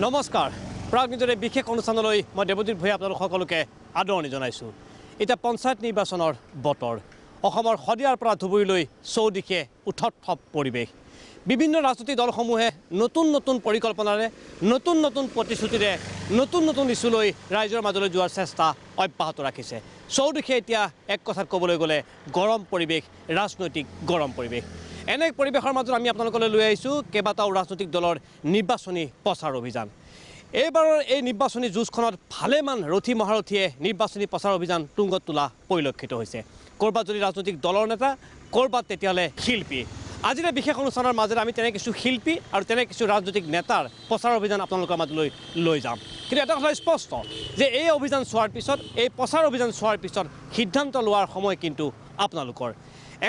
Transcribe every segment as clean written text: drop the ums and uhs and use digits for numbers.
নমস্কাৰ প্ৰাগ নিউজৰ বিশেষ অনুষ্ঠানলৈ মই দেৱজিৎ ভূঞা আপোনালোক সকলোকে আদৰণি জনাইছোঁ। এতিয়া পঞ্চায়ত নিৰ্বাচনৰ বতৰ। অসমৰ শদিয়াৰ পৰা ধুবুৰীলৈ চৌদিশে উথপ পৰিৱেশ। বিভিন্ন ৰাজনৈতিক দলসমূহে নতুন পৰিকল্পনাৰে নতুন প্ৰতিশ্ৰুতিৰে নতুন ইছ্যুলৈ ৰাইজৰ মাজলৈ যোৱাৰ চেষ্টা অব্যাহত ৰাখিছে। চৌদিশে এতিয়া এক কথাত ক'বলৈ গ'লে গৰম পৰিৱেশ, ৰাজনৈতিক গৰম পৰিৱেশ। এনে পৰিৱেশৰ মাজত আমি আপোনালোকলৈ লৈ আহিছোঁ কেইবাটাও ৰাজনৈতিক দলৰ নিৰ্বাচনী প্ৰচাৰ অভিযান। এইবাৰৰ এই নিৰ্বাচনী যুঁজখনত ভালেমান ৰথী মহাৰথীয়ে নিৰ্বাচনী প্ৰচাৰ অভিযান তুংগত তোলা পৰিলক্ষিত হৈছে। ক'ৰবাত যদি ৰাজনৈতিক দলৰ নেতা, ক'ৰবাত তেতিয়াহ'লে শিল্পী। আজিৰ বিশেষ অনুষ্ঠানৰ মাজেৰে আমি তেনে কিছু শিল্পী আৰু তেনে কিছু ৰাজনৈতিক নেতাৰ প্ৰচাৰ অভিযান আপোনালোকৰ মাজলৈ লৈ যাম। কিন্তু এটা কথা স্পষ্ট যে এই অভিযান চোৱাৰ পিছত, এই প্ৰচাৰ অভিযান চোৱাৰ পিছত সিদ্ধান্ত লোৱাৰ সময় কিন্তু আপোনালোকৰ।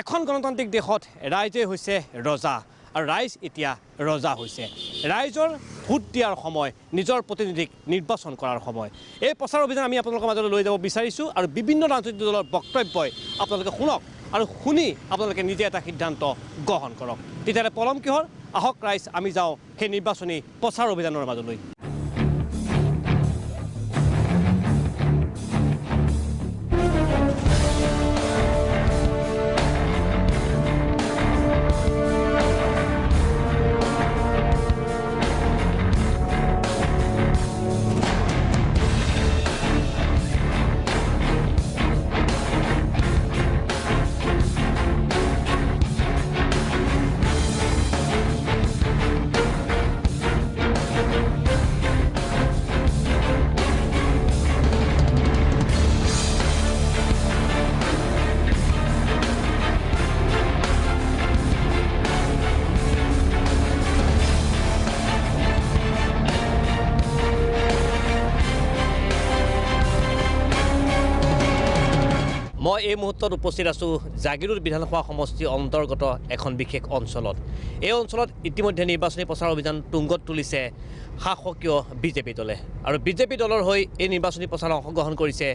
এখন গণতান্ত্ৰিক দেশত ৰাইজে হৈছে ৰজা আৰু ৰাইজ এতিয়া ৰজা হৈছে। ৰাইজৰ ভোট দিয়াৰ সময়, নিজৰ প্ৰতিনিধিক নিৰ্বাচন কৰাৰ সময়। এই প্ৰচাৰ অভিযান আমি আপোনালোকৰ মাজলৈ লৈ যাব বিচাৰিছোঁ আৰু বিভিন্ন ৰাজনৈতিক দলৰ বক্তব্যই আপোনালোকে শুনক আৰু শুনি আপোনালোকে নিজে এটা সিদ্ধান্ত গ্ৰহণ কৰক। তেতিয়াহ'লে পলম কিহৰ? আহক ৰাইজ আমি যাওঁ সেই নিৰ্বাচনী প্ৰচাৰ অভিযানৰ মাজলৈ। মই এই মুহূৰ্তত উপস্থিত আছোঁ জাগিৰোড বিধানসভা সমষ্টিৰ অন্তৰ্গত এখন বিশেষ অঞ্চলত। এই অঞ্চলত ইতিমধ্যে নিৰ্বাচনী প্ৰচাৰ অভিযান তুংগত তুলিছে শাসকীয় বিজেপি দলে। আৰু বিজেপি দলৰ হৈ এই নিৰ্বাচনী প্ৰচাৰত অংশগ্ৰহণ কৰিছে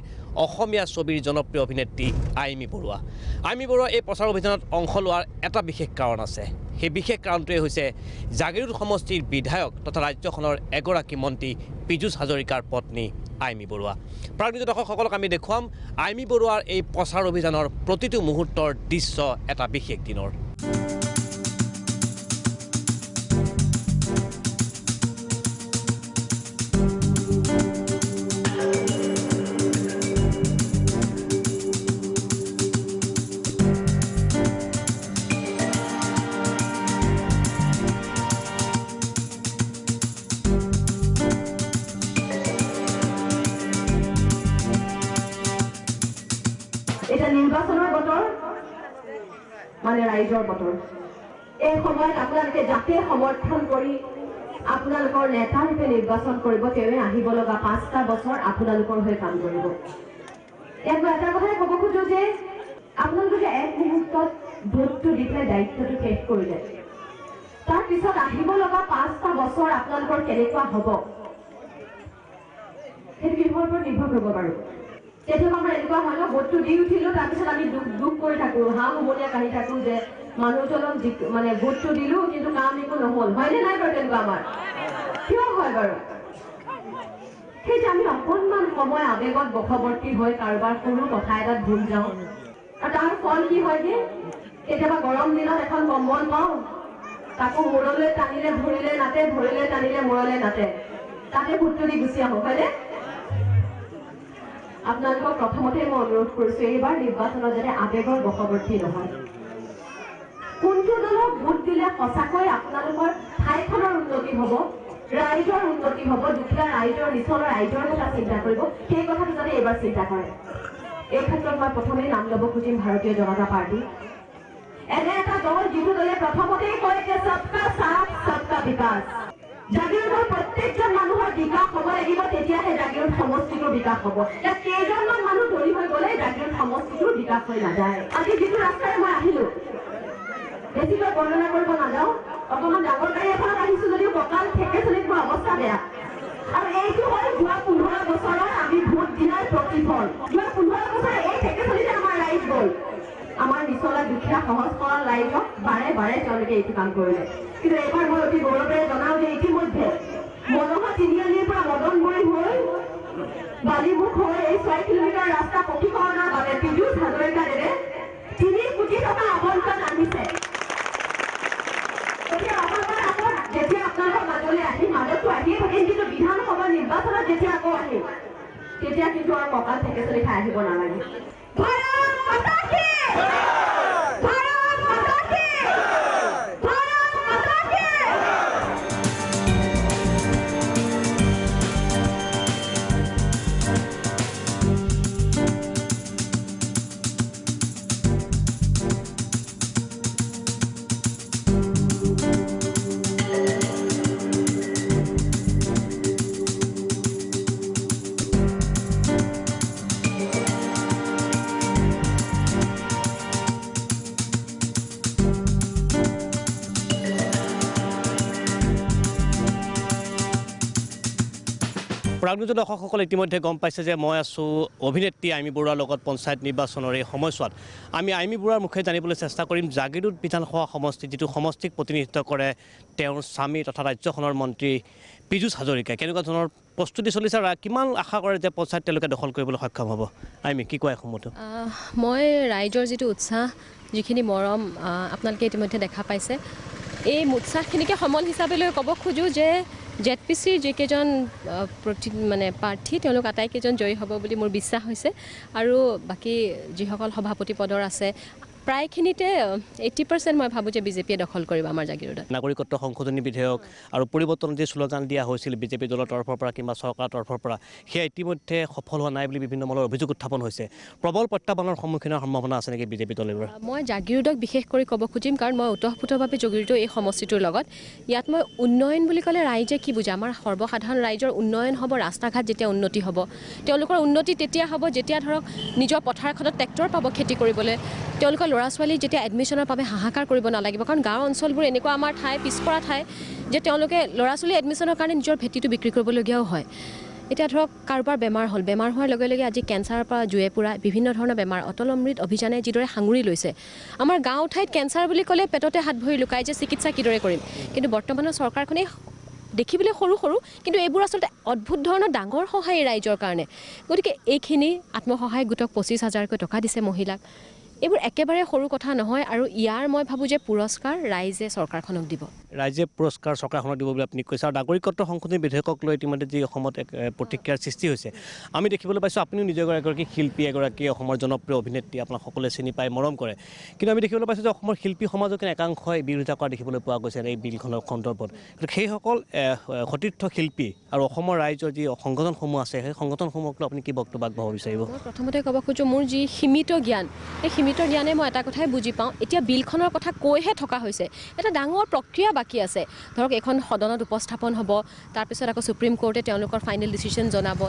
অসমীয়া ছবিৰ জনপ্ৰিয় অভিনেত্ৰী আইমী বৰুৱা। আইমী বৰুৱা এই প্ৰচাৰ অভিযানত অংশ লোৱাৰ এটা বিশেষ কাৰণ আছে। সেই বিশেষ কাৰণটোৱে হৈছে জাগিৰোড সমষ্টিৰ বিধায়ক তথা ৰাজ্যখনৰ এগৰাকী মন্ত্ৰী পীযুষ হাজৰিকাৰ পত্নী আইমী বৰুৱা। প্ৰাগ নিউজৰ দৰ্শকসকলক আমি দেখুৱাম আইমী বৰুৱাৰ এই প্ৰচাৰ অভিযানৰ প্ৰতিটো মুহূৰ্তৰ দৃশ্য এটা বিশেষ দিনৰ। এটা নিৰ্বাচনৰ বতৰ, মানে ৰাইজৰ বতৰ। এই সময়ত আপোনালোকে যাতে সমৰ্থন কৰি আপোনালোকৰ নেতা ৰূপে নিৰ্বাচন কৰিব, তেওঁৱে আহিব লগা 5টা বছৰ আপোনালোকৰ হৈ কাম কৰিব। এটা কথাই ক'ব খোজো যে আপোনালোকে এক মুহূৰ্তত ভোটটো দি পেলাই দায়িত্বটো শেষ কৰিলে, তাৰপিছত আহিব লগা 5টা বছৰ আপোনালোকৰ কেনেকুৱা হ'ব সেইটো কিহৰ ওপৰত নিৰ্ভৰ কৰিব বাৰু। কেতিয়াবা আমাৰ এনেকুৱা হয় ন, ভোটটো দি উঠিলো, তাৰপিছত আমি দুখ কৰি থাকো, হা হুমলীয়া কাঢ়ি থাকো যে মানুহজনক মানে ভোটটো দিলো কিন্তু কাম একো নহ'ল। হয়নে নাই বাৰু তেনেকুৱা আমাৰ? কিয় হয় বাৰু? সেই যে আমি অকণমান সময় আৱেগত বশৱৰ্তী হৈ কাৰোবাৰ সৰু কথা এটাত ভুল যাওঁ আৰু তাৰ ফল কি হয় যে কেতিয়াবা গৰম দিনত এখন কম্বল পাওঁ, তাকো মূৰলৈ টানিলে ভৰিলে নাতে, ভৰিলে টানিলে মূৰলৈ নাতে, তাতে ভোটটো দি গুচি আহোঁ। হয়নে? আপোনালোকক প্ৰথমতে মই অনুৰোধ কৰিছোঁ এইবাৰ নিৰ্বাচনত যাতে আৱেগৰ বশৱৰ্তী নহয়। কোনটো দলক ভোট দিলে সঁচাকৈ আপোনালোকৰ ঠাইখনৰ উন্নতি হ'ব, ৰাইজৰ উন্নতি হ'ব, দুখীয়া ৰাইজৰ নিচলৰ ৰাইজৰ কথা চিন্তা কৰিব, সেই কথাটো যাতে এইবাৰ চিন্তা কৰে। এই ক্ষেত্ৰত মই প্ৰথমেই নাম ল'ব খুজিম ভাৰতীয় জনতা পাৰ্টি। এনে এটা দল যিটো দলে প্ৰথমতেই কয় যে সবকা সাথ সবকা বিকাশ। জাগিৰোডৰ প্ৰত্যেকজন মানুহৰ বিকাশ হ'ব লাগিব, তেতিয়াহে জাগিৰোড সমষ্টিটোৰ বিকাশ হ'ব। ইয়াত কেইজনমান মানুহ ধৰি হৈ গ'লে জাগিৰোড সমষ্টিটোৰ বিকাশ হৈ নাযায়। আজি যিটো ৰাস্তাৰে মই আহিলো, বেছিকৈ বৰ্ণনা কৰিব নাযাওঁ, অকণমান ডাঙৰ গাড়ী এখনত আহিছো যদিও কঁকাল ঠেকেচলিত মোৰ অৱস্থা বেয়া। আৰু এইটো হ'ল যোৱা 15 বছৰৰ আমি ভোট দিয়াৰ প্ৰতিফল। যোৱা 15 বছৰ এই ঠেকেচলিতে আমাৰ ৰাইজ গ'ল। আমাৰ নিচলা দুখীয়া সহজ সৰল ৰাইজক বাৰে বাৰে তেওঁলোকে এইটো কাম কৰিলে। কিন্তু এইবাৰ মই অতি গৌৰৱেৰে জনাওঁ যে ইতিমধ্যে মনোহৰ তিনিআলিৰ পৰা মদনগুৰি হৈ বালিমুখ হৈ এই 6 কিলোমিটাৰ ৰাস্তা পকীকৰণৰ বাবে পীযুষ হাজৰিকাদেৱে 3 কোটি টকা আবণ্টন আহিছে। এতিয়া অসমৰ আগত যেতিয়া আপোনালোকৰ মাজলৈ আহিম, মাজতো আহিয়ে থাকিম, কিন্তু বিধানসভা নিৰ্বাচনত যেতিয়া আকৌ আহিম তেতিয়া কিন্তু আৰু কঁকাল ঠেকেচনি খাই আহিব নালাগে। ভাৰত মাতা কি! ভাৰত মাতা কি! ভাৰত মাতা কি! প্ৰাগজ্যোতি দৰ্শকসকলে ইতিমধ্যে গম পাইছে যে মই আছোঁ অভিনেত্ৰী আইমী বৰুৱাৰ লগত পঞ্চায়ত নিৰ্বাচনৰ এই সময়ছোৱাত আমি আইমী বৰুৱাৰ মুখে জানিবলৈ চেষ্টা কৰিম জাগিৰোড বিধানসভা সমষ্টি যিটো সমষ্টিক প্ৰতিনিধিত্ব কৰে তেওঁৰ স্বামী তথা ৰাজ্যখনৰ মন্ত্ৰী পীযুষ হাজৰিকাই কেনেকুৱা ধৰণৰ প্ৰস্তুতি চলিছে আৰু কিমান আশা কৰে যে পঞ্চায়ত তেওঁলোকে দখল কৰিবলৈ সক্ষম হ'ব। আইমী কি কয় এসময়তো মই ৰাইজৰ যিটো উৎসাহ যিখিনি মৰম আপোনালোকে ইতিমধ্যে দেখা পাইছে এই উৎসাহখিনিকে সমল হিচাপে লৈ ক'ব খোজোঁ যে জেডপিচিৰ যিকেইজন প্ৰাৰ্থী তেওঁলোক আটাইকেইজন জয়ী হ'ব বুলি মোৰ বিশ্বাস হৈছে আৰু বাকী যিসকল সভাপতি পদৰ আছে প্ৰায়খিনিতে 80% মই ভাবোঁ যে বিজেপিয়ে দখল কৰিব আমাৰ জাগিৰোডত। নাগৰিকত্ব সংশোধনী বিধেয়ক আৰু পৰিৱৰ্তন যি শ্লোগান দিয়া হৈছিল বিজেপি দলৰ তৰফৰ পৰা কিংবা চৰকাৰৰ তৰফৰ পৰা সেয়া ইতিমধ্যে সফল হোৱা নাই বুলি বিভিন্ন মনৰ অভিযোগ উত্থাপন হৈছে। প্ৰবল প্ৰত্যাহ্বানৰ সন্মুখীন হোৱাৰ সম্ভাৱনা আছে নেকি বিজেপি দলৰ? মই জাগিৰোডক বিশেষ কৰি ক'ব খুজিম কাৰণ মই ওতঃপ্ৰোতভাৱে জড়িত এই সমষ্টিটোৰ লগত। ইয়াত মই উন্নয়ন বুলি ক'লে ৰাইজে কি বুজে আমাৰ সৰ্বসাধাৰণ ৰাইজৰ উন্নয়ন হ'ব ৰাস্তা ঘাট যেতিয়া উন্নতি হ'ব তেওঁলোকৰ উন্নতি তেতিয়া হ'ব যেতিয়া ধৰক নিজৰ পথাৰখনত ট্ৰেক্টৰ পাব খেতি কৰিবলৈ তেওঁলোকৰ ল'ৰা ছোৱালী যেতিয়া এডমিশ্যনৰ বাবে হাহাকাৰ কৰিব নালাগিব কাৰণ গাঁও অঞ্চলবোৰ এনেকুৱা আমাৰ ঠাই পিছপৰা ঠাই যে তেওঁলোকে ল'ৰা ছোৱালী এডমিশ্যনৰ কাৰণে নিজৰ ভেটিটো বিক্ৰী কৰিবলগীয়াও হয়। এতিয়া ধৰক কাৰোবাৰ বেমাৰ হ'ল বেমাৰ হোৱাৰ লগে লগে আজি কেঞ্চাৰৰ পৰা জুয়ে পুৰা বিভিন্ন ধৰণৰ বেমাৰ অটল অমৃত অভিযানে যিদৰে সাঙুৰি লৈছে আমাৰ গাঁও ঠাইত কেঞ্চাৰ বুলি ক'লে পেটতে হাত ভৰি লুকাই যে চিকিৎসা কিদৰে কৰিম কিন্তু বৰ্তমানৰ চৰকাৰখনে দেখিবলৈ সৰু সৰু কিন্তু এইবোৰ আচলতে অদ্ভুত ধৰণৰ ডাঙৰ সহায় ৰাইজৰ কাৰণে। গতিকে এইখিনি আত্মসহায়ক গোটক 25,000কৈ টকা দিছে মহিলাক এইবোৰ একেবাৰে সৰু কথা নহয় আৰু ইয়াৰ মই ভাবোঁ যে পুৰস্কাৰ ৰাইজে চৰকাৰখনক দিব। ৰাইজে পুৰস্কাৰ চৰকাৰখনক দিব বুলি আপুনি কৈছে আৰু নাগৰিকত্ব সংশোধনী বিধেয়কক লৈ ইতিমধ্যে যি অসমত এক প্ৰতিক্ৰিয়াৰ সৃষ্টি হৈছে আমি দেখিবলৈ পাইছোঁ আপুনিও নিজে এগৰাকী শিল্পী এগৰাকী অসমৰ জনপ্ৰিয় অভিনেত্ৰী আপোনাক সকলোৱে চিনি পাই মৰম কৰে কিন্তু আমি দেখিবলৈ পাইছোঁ যে অসমৰ শিল্পী সমাজকে একাংশই বিৰোধিতা কৰা দেখিবলৈ পোৱা গৈছে এই বিলখনৰ সন্দৰ্ভত। কিন্তু সেইসকল সতীৰ্থ শিল্পী আৰু অসমৰ ৰাইজৰ যি সংগঠনসমূহ আছে সেই সংগঠনসমূহক লৈ আপুনি কি বক্তব্য আগবঢ়াব বিচাৰিব? মই প্ৰথমতে ক'ব খোজোঁ মোৰ যি সীমিত জ্ঞান সেই সীমিত জ্ঞানে মই এটা কথাই বুজি পাওঁ এতিয়া বিলখনৰ কথা কৈহে থকা হৈছে এটা ডাঙৰ প্ৰক্ৰিয়া বাকী আছে ধৰক এখন সদনত উপস্থাপন হ'ব তাৰপিছত আকৌ সুপ্ৰিম কোৰ্টে তেওঁলোকৰ ফাইনেল ডিচিশ্যন জনাব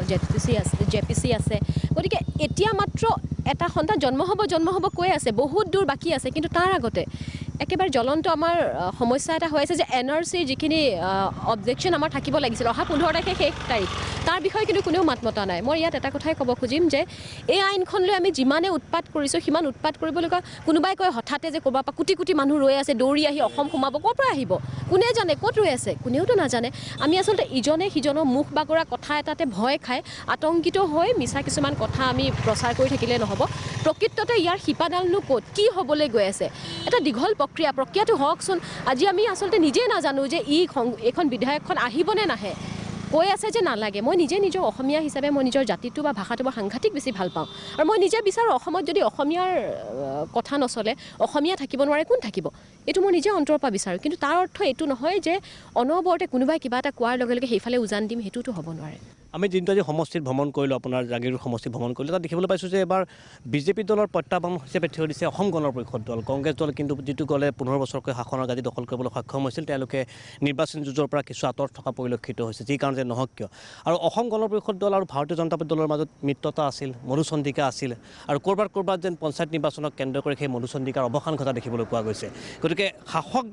জেপিচি আছে গতিকে এতিয়া মাত্ৰ এটা সন্তান জন্ম হ'ব কৈ আছে বহুত দূৰ বাকী আছে কিন্তু তাৰ আগতে একেবাৰে জ্বলন্ত আমাৰ সমস্যা এটা হৈ আছে যে NRCৰ যিখিনি অবজেকশ্যন আমাৰ থাকিব লাগিছিল অহা 15 তাৰিখে শেষ তাৰিখ তাৰ বিষয়ে কিন্তু কোনেও মাত মতা নাই। মই ইয়াত এটা কথাই ক'ব খুজিম যে এই আইনখন লৈ আমি যিমানে উৎপাত কৰিছোঁ সিমান উৎপাত কৰিবলগা কোনোবাই কয় হঠাতে যে ক'ৰবাৰ পৰা কোটি কোটি মানুহ ৰৈ আছে দৌৰি আহি অসম সোমাব ক'ৰ পৰা আহিব কোনে জানে ক'ত ৰৈ আছে কোনেওতো নাজানে। আমি আচলতে ইজনে সিজনৰ মুখ বাগৰা কথা এটাতে ভয় খাই আতংকিত হৈ মিছা কিছুমান কথা আমি প্ৰচাৰ কৰি থাকিলে নহ'ব। প্ৰকৃততে ইয়াৰ শিপাডালনো ক'ত কি হ'বলৈ গৈ আছে এটা দীঘল প্ৰক্ৰিয়াটো হওকচোন। আজি আমি আচলতে নিজেই নাজানো যে এইখন বিধেয়কখন আহিবনে নাহে কৈ আছে যে নালাগে। মই নিজে নিজৰ অসমীয়া হিচাপে মই নিজৰ জাতিটো বা ভাষাটো মই সাংঘাতিক বেছি ভাল পাওঁ আৰু মই নিজে বিচাৰোঁ অসমত যদি অসমীয়াৰ কথা নচলে অসমীয়া থাকিব নোৱাৰে কোন থাকিব এইটো মই নিজে অন্তৰৰ পৰা বিচাৰোঁ কিন্তু তাৰ অৰ্থ এইটো নহয় যে অনবৰতে কোনোবাই কিবা এটা কোৱাৰ লগে লগে সেইফালে উজান দিম সেইটোতো হ'ব নোৱাৰে। আমি যিটো আজি সমষ্টিত ভ্ৰমণ কৰিলোঁ আপোনাৰ জাগিৰোড সমষ্টিত ভ্ৰমণ কৰিলোঁ তাত দেখিবলৈ পাইছোঁ যে এবাৰ বিজেপি দলৰ প্ৰত্যাহ্বান হিচাপে থিয় দিছে অসম গণ পৰিষদ দল। কংগ্ৰেছ দল কিন্তু যিটো গ'লে 15 বছৰকৈ শাসনৰ গাদী দখল কৰিবলৈ সক্ষম হৈছিল তেওঁলোকে নিৰ্বাচনী যুঁজৰ পৰা কিছু আঁতৰত থকা পৰিলক্ষিত হৈছে যি কাৰণ যে নহওক কিয় আৰু অসম গণ পৰিষদ দল আৰু ভাৰতীয় জনতা পাৰ্টি দলৰ মাজত মিত্ৰতা আছিল মধুচন্দ্ৰিকা আছিল আৰু ক'ৰবাত যেন পঞ্চায়ত নিৰ্বাচনক কেন্দ্ৰ কৰি সেই মধুচন্দ্ৰিকাৰ অৱসান ঘটা দেখিবলৈ পোৱা গৈছে। গতিকে শাসক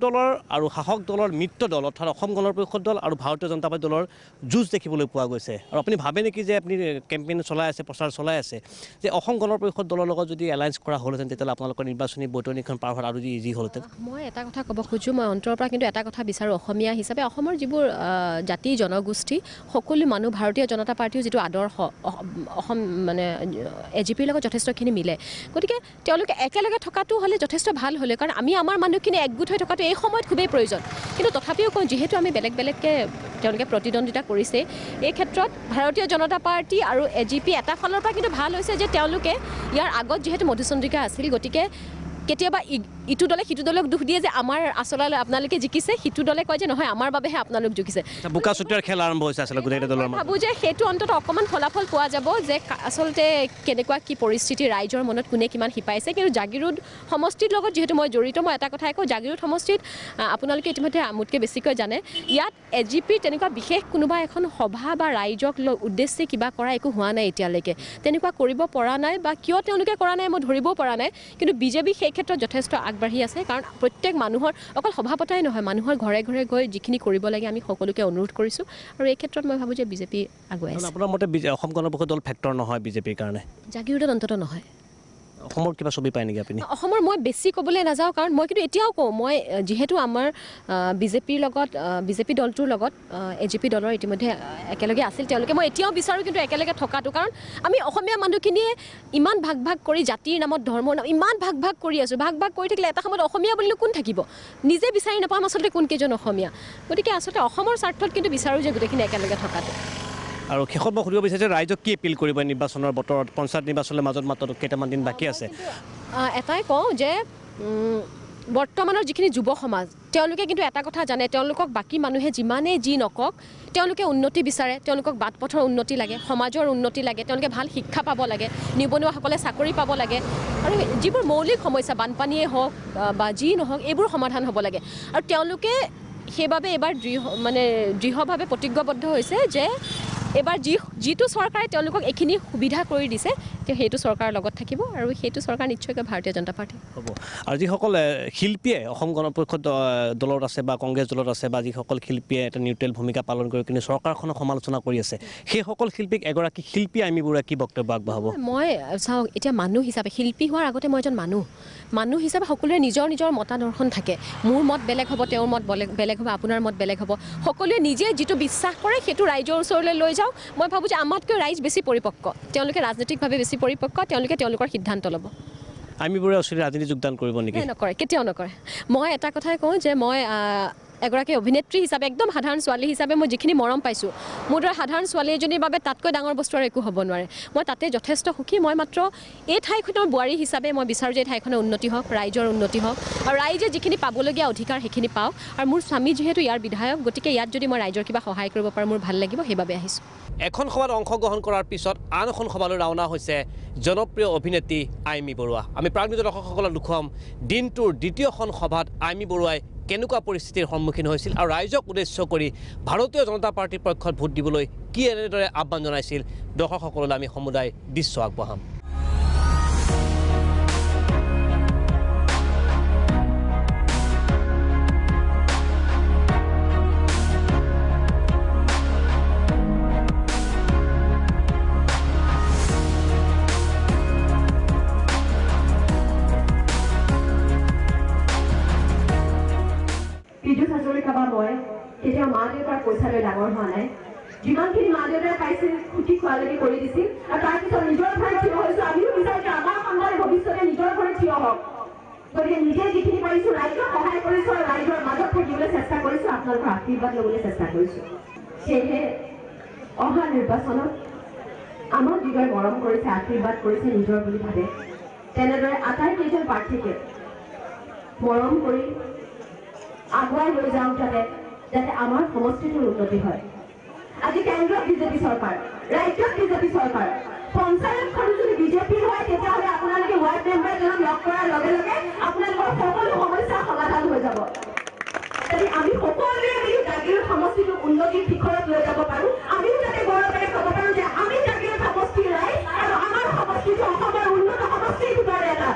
দলৰ মিত্ৰ দল অৰ্থাৎ অসম গণ পৰিষদ দল আৰু ভাৰতীয় জনতা পাৰ্টি দলৰ যুঁজ দেখিবলৈ পোৱা গৈছে আৰু আপুনি ভাবে নেকি যে আপুনি কেম্পেইন চলাই আছে, প্ৰচাৰ চলাই আছে, যে অসম গণ পৰিষদ দলৰ লগত যদি এলায়েন্স কৰা হ'লহেঁতেন তেতিয়াহ'লে আপোনালোকৰ নিৰ্বাচনী বৈতৰণিখন পাৰ হোৱাত আৰু ইজি হ'লহেঁতেন? মই এটা কথা ক'ব খোজোঁ, মই অন্তৰৰ পৰা কিন্তু এটা কথা বিচাৰোঁ, অসমীয়া হিচাপে অসমৰ যিবোৰ জাতি জনগোষ্ঠী সকলো মানুহ ভাৰতীয় জনতা পাৰ্টীৰ যিটো আদৰ্শ অসম মানে AGPৰ লগত যথেষ্টখিনি মিলে, গতিকে তেওঁলোকে একেলগে থকাটো হ'লে যথেষ্ট ভাল হ'লে, কাৰণ আমি আমাৰ মানুহখিনি একগোট হৈ থকাটো এই সময়ত খুবেই প্ৰয়োজন। কিন্তু তথাপিও কওঁ, যিহেতু আমি বেলেগ বেলেগকৈ তেওঁলোকে প্ৰতিদ্বন্দ্বিতা কৰিছে, এই ক্ষেত্ৰত ভাৰতীয় জনতা পাৰ্টী আৰু AGP এটা ফালৰ পৰা কিন্তু ভাল হৈছে যে তেওঁলোকে ইয়াৰ আগত যিহেতু মধুচন্দ্ৰিকা আছিল, গতিকে কেতিয়াবা ইটো দলে সিটো দলক দুখ দিয়ে যে আমাৰ আচলতে আপোনালোকে জিকিছে, সিটো দলে কয় যে নহয় আমাৰ বাবেহে আপোনালোক জিকিছে। বোকা চুতীয়াৰ খেল আৰম্ভ হৈছে আচলতে গোটেইকেইটা দলৰ মাজত। ভাবোঁ যে সেইটো অন্তত অকণমান ফলাফল পোৱা যাব যে আচলতে কেনেকুৱা কি পৰিস্থিতি, ৰাইজৰ মনত কোনে কিমান শিপাইছে। কিন্তু জাগিৰোড সমষ্টিৰ লগত যিহেতু মই জড়িত, মই এটা কথাই কওঁ, জাগিৰোড সমষ্টিত আপোনালোকে ইতিমধ্যে মোতকৈ বেছিকৈ জানে, ইয়াত AGPৰ তেনেকুৱা বিশেষ কোনোবা এখন সভা বা ৰাইজক উদ্দেশ্যে কিবা কৰা একো হোৱা নাই এতিয়ালৈকে। তেনেকুৱা কৰিব পৰা নাই বা কিয় তেওঁলোকে কৰা নাই মই ধৰিবও পৰা নাই। কিন্তু বিজেপি সেই ক্ষেত্ৰত যথেষ্ট আগবাঢ়ি আছে, কাৰণ প্ৰত্যেক মানুহৰ অকল সভা পতাই নহয়, মানুহৰ ঘৰে ঘৰে গৈ যিখিনি কৰিব লাগে আমি সকলোকে অনুৰোধ কৰিছোঁ, আৰু এই ক্ষেত্ৰত মই ভাবোঁ যে বিজেপি আগুৱাই আছে। আপোনাৰ মতে অসম গণ পৰিষদ দল ফেক্টৰ নহয় বিজেপিৰ কাৰণে? জাগিৰোডত অন্তত নহয়। অসমৰ কিবা ছবি পায় নেকি আপুনি? অসমৰ মই বেছি ক'বলৈ নাযাওঁ, কাৰণ মই কিন্তু এতিয়াও কওঁ, মই যিহেতু আমাৰ বিজেপিৰ লগত বিজেপি দলটোৰ লগত AGP দলৰ ইতিমধ্যে একেলগে আছিল তেওঁলোকে, মই এতিয়াও বিচাৰোঁ কিন্তু একেলগে থকাটো, কাৰণ আমি অসমীয়া মানুহখিনিয়ে ইমান ভাগ ভাগ কৰি জাতিৰ নামত ধৰ্মৰ নামত ইমান ভাগ ভাগ কৰি আছোঁ, ভাগ ভাগ কৰি থাকিলে এটা সময়ত অসমীয়া বুলিনো কোন থাকিব? নিজে বিচাৰি নাপাম আচলতে কোনকেইজন অসমীয়া। গতিকে আচলতে অসমৰ স্বাৰ্থত কিন্তু বিচাৰোঁ যে গোটেইখিনি একেলগে থকাটো। আৰু শেষত মই সুধিব বিচাৰিছোঁ, ৰাইজক কি এপিল কৰিব নিৰ্বাচনৰ বতৰত? পঞ্চায়ত নিৰ্বাচনৰ মাজত মাত্ৰ কেইটামান দিন বাকী আছে। এটাই কওঁ যে বৰ্তমানৰ যিখিনি যুৱ সমাজ, তেওঁলোকে কিন্তু এটা কথা জানে, তেওঁলোকক বাকী মানুহে যিমানেই যি নকওক, তেওঁলোকে উন্নতি বিচাৰে, তেওঁলোকক বাট পথৰ উন্নতি লাগে, সমাজৰ উন্নতি লাগে, তেওঁলোকে ভাল শিক্ষা পাব লাগে, নিবনুৱাসকলে চাকৰি পাব লাগে, আৰু যিবোৰ মৌলিক সমস্যা বানপানীয়ে হওক বা যি নহওক এইবোৰ সমাধান হ'ব লাগে। আৰু তেওঁলোকে সেইবাবে এইবাৰ দৃঢ়ভাৱে প্ৰতিজ্ঞাবদ্ধ হৈছে যে এইবাৰ যিটো চৰকাৰে তেওঁলোকক এইখিনি সুবিধা কৰি দিছে, তেওঁ সেইটো চৰকাৰৰ লগত থাকিব, আৰু সেইটো চৰকাৰ নিশ্চয়কৈ ভাৰতীয় জনতা পাৰ্টি হ'ব। আৰু যিসকল শিল্পীয়ে অসম গণ পৰিষদ দলত আছে বা কংগ্ৰেছ দলত আছে, বা যিসকল শিল্পীয়ে এটা নিউট্ৰেল ভূমিকা পালন কৰি কিন্তু চৰকাৰখনক সমালোচনা কৰি আছে, সেইসকল শিল্পীক এগৰাকী শিল্পী আইমী বৰুৱাই কি বক্তব্য আগবঢ়াব? মই চাওক, এতিয়া মানুহ হিচাপে, শিল্পী হোৱাৰ আগতে মই এজন মানুহ হিচাপে সকলোৰে নিজৰ নিজৰ মতাদৰ্শন থাকে। মোৰ মত বেলেগ হ'ব, তেওঁৰ মত বেলেগ হ'ব, আপোনাৰ মত বেলেগ হ'ব। সকলোৱে নিজে যিটো বিশ্বাস কৰে সেইটো ৰাইজৰ ওচৰলৈ লৈ যাওঁ। মই ভাবোঁ যে আমাতকৈ ৰাইজ বেছি পৰিপক্ক, তেওঁলোকে ৰাজনৈতিকভাৱে বেছি পৰিপক্ক, তেওঁলোকে তেওঁলোকৰ সিদ্ধান্ত ল'ব। আইমী বৰুৱাই ওচৰত ৰাজনীতি যোগদান কৰিব নেকি? নকৰে, কেতিয়াও নকৰে। মই এটা কথাই কওঁ যে মই এগৰাকী অভিনেত্ৰী হিচাপে, একদম সাধাৰণ ছোৱালী হিচাপে মই যিখিনি মৰম পাইছোঁ, মোৰ দৰে সাধাৰণ ছোৱালী এজনীৰ বাবে তাতকৈ ডাঙৰ বস্তু আৰু একো হ'ব নোৱাৰে। মই তাতে যথেষ্ট সুখী। মই মাত্ৰ এই ঠাইখনৰ বোৱাৰী হিচাপে মই বিচাৰোঁ যে এই ঠাইখনৰ উন্নতি হওক, ৰাইজৰ উন্নতি হওক, আৰু ৰাইজে যিখিনি পাবলগীয়া অধিকাৰ সেইখিনি পাওক। আৰু মোৰ স্বামী যিহেতু ইয়াৰ বিধায়ক, গতিকে ইয়াত যদি মই ৰাইজৰ কিবা সহায় কৰিব পাৰোঁ মোৰ ভাল লাগিব, সেইবাবে আহিছোঁ। এখন সভাত অংশগ্ৰহণ কৰাৰ পিছত আন এখন সভালৈ ৰাওনা হৈছে জনপ্ৰিয় অভিনেত্ৰী আইমী বৰুৱা। আমি প্ৰাগনিউজৰ দৰ্শকসকলক দেখুৱাম দিনটোৰ দ্বিতীয়খন সভাত আইমী বৰুৱাই কেনেকুৱা পৰিস্থিতিৰ সন্মুখীন হৈছিল, আৰু ৰাইজক উদ্দেশ্য কৰি ভাৰতীয় জনতা পাৰ্টীৰ পক্ষত ভোট দিবলৈ কি এনেদৰে আহ্বান জনাইছিল। দৰ্শকসকললৈ আমি সমুদায় দৃশ্য আগবঢ়াম। মই কেতিয়াও মা দেউতাৰ পইচা লৈ ডাঙৰ হোৱা নাই। যিমানখিনি মা দেউতাই পাইছিল খুটি খোৱালৈকে কৰি দিছিল, আৰু তাৰপিছত নিজৰ ভৰিত থিয় হৈছোঁ। আমিও বিচাৰোঁ যে আমাৰ সন্তানে ভৱিষ্যতে নিজৰ ভৰিত থিয় হওক। গতিকে নিজে যিখিনি পাৰিছোঁ ৰাইজক সহায় কৰিছোঁ, আৰু ৰাইজৰ মাজত থাকিবলৈ চেষ্টা কৰিছোঁ, আপোনালোকৰ আশীৰ্বাদ ল'বলৈ চেষ্টা কৰিছোঁ। সেয়েহে অহা নিৰ্বাচনত আমাক যিদৰে মৰম কৰিছে, আশীৰ্বাদ কৰিছে, নিজৰ বুলি ভাবে, তেনেদৰে আটাইকেইজন প্ৰাৰ্থীকে মৰম কৰি আগুৱাই লৈ যাওঁ, যাতে আমাৰ সমষ্টিটোৰ উন্নতি হয়। আজি কেন্দ্ৰত বিজেপি চৰকাৰ, ৰাজ্যত বিজেপি চৰকাৰ, পঞ্চায়তখন যদি বিজেপি হয় তেতিয়াহ'লে আপোনালোকে ৱাৰ্ড মেম্বাৰজনক লগ কৰাৰ লগে লগে আপোনালোকৰ সকলো সমস্যাৰ সমাধান হৈ যাব। যদি আমি সকলোৱে মিলি জাগিৰোড সমষ্টিটোক উন্নতিৰ শিখৰত লৈ যাব পাৰোঁ, আমিও যাতে গৌৰৱেৰে ক'ব পাৰোঁ যে আমি জাগিৰোড সমষ্টিৰ ৰাইজ, আৰু আমাৰ সমষ্টিটো অসমৰ উন্নত সমষ্টিৰ ভিতৰত এটা।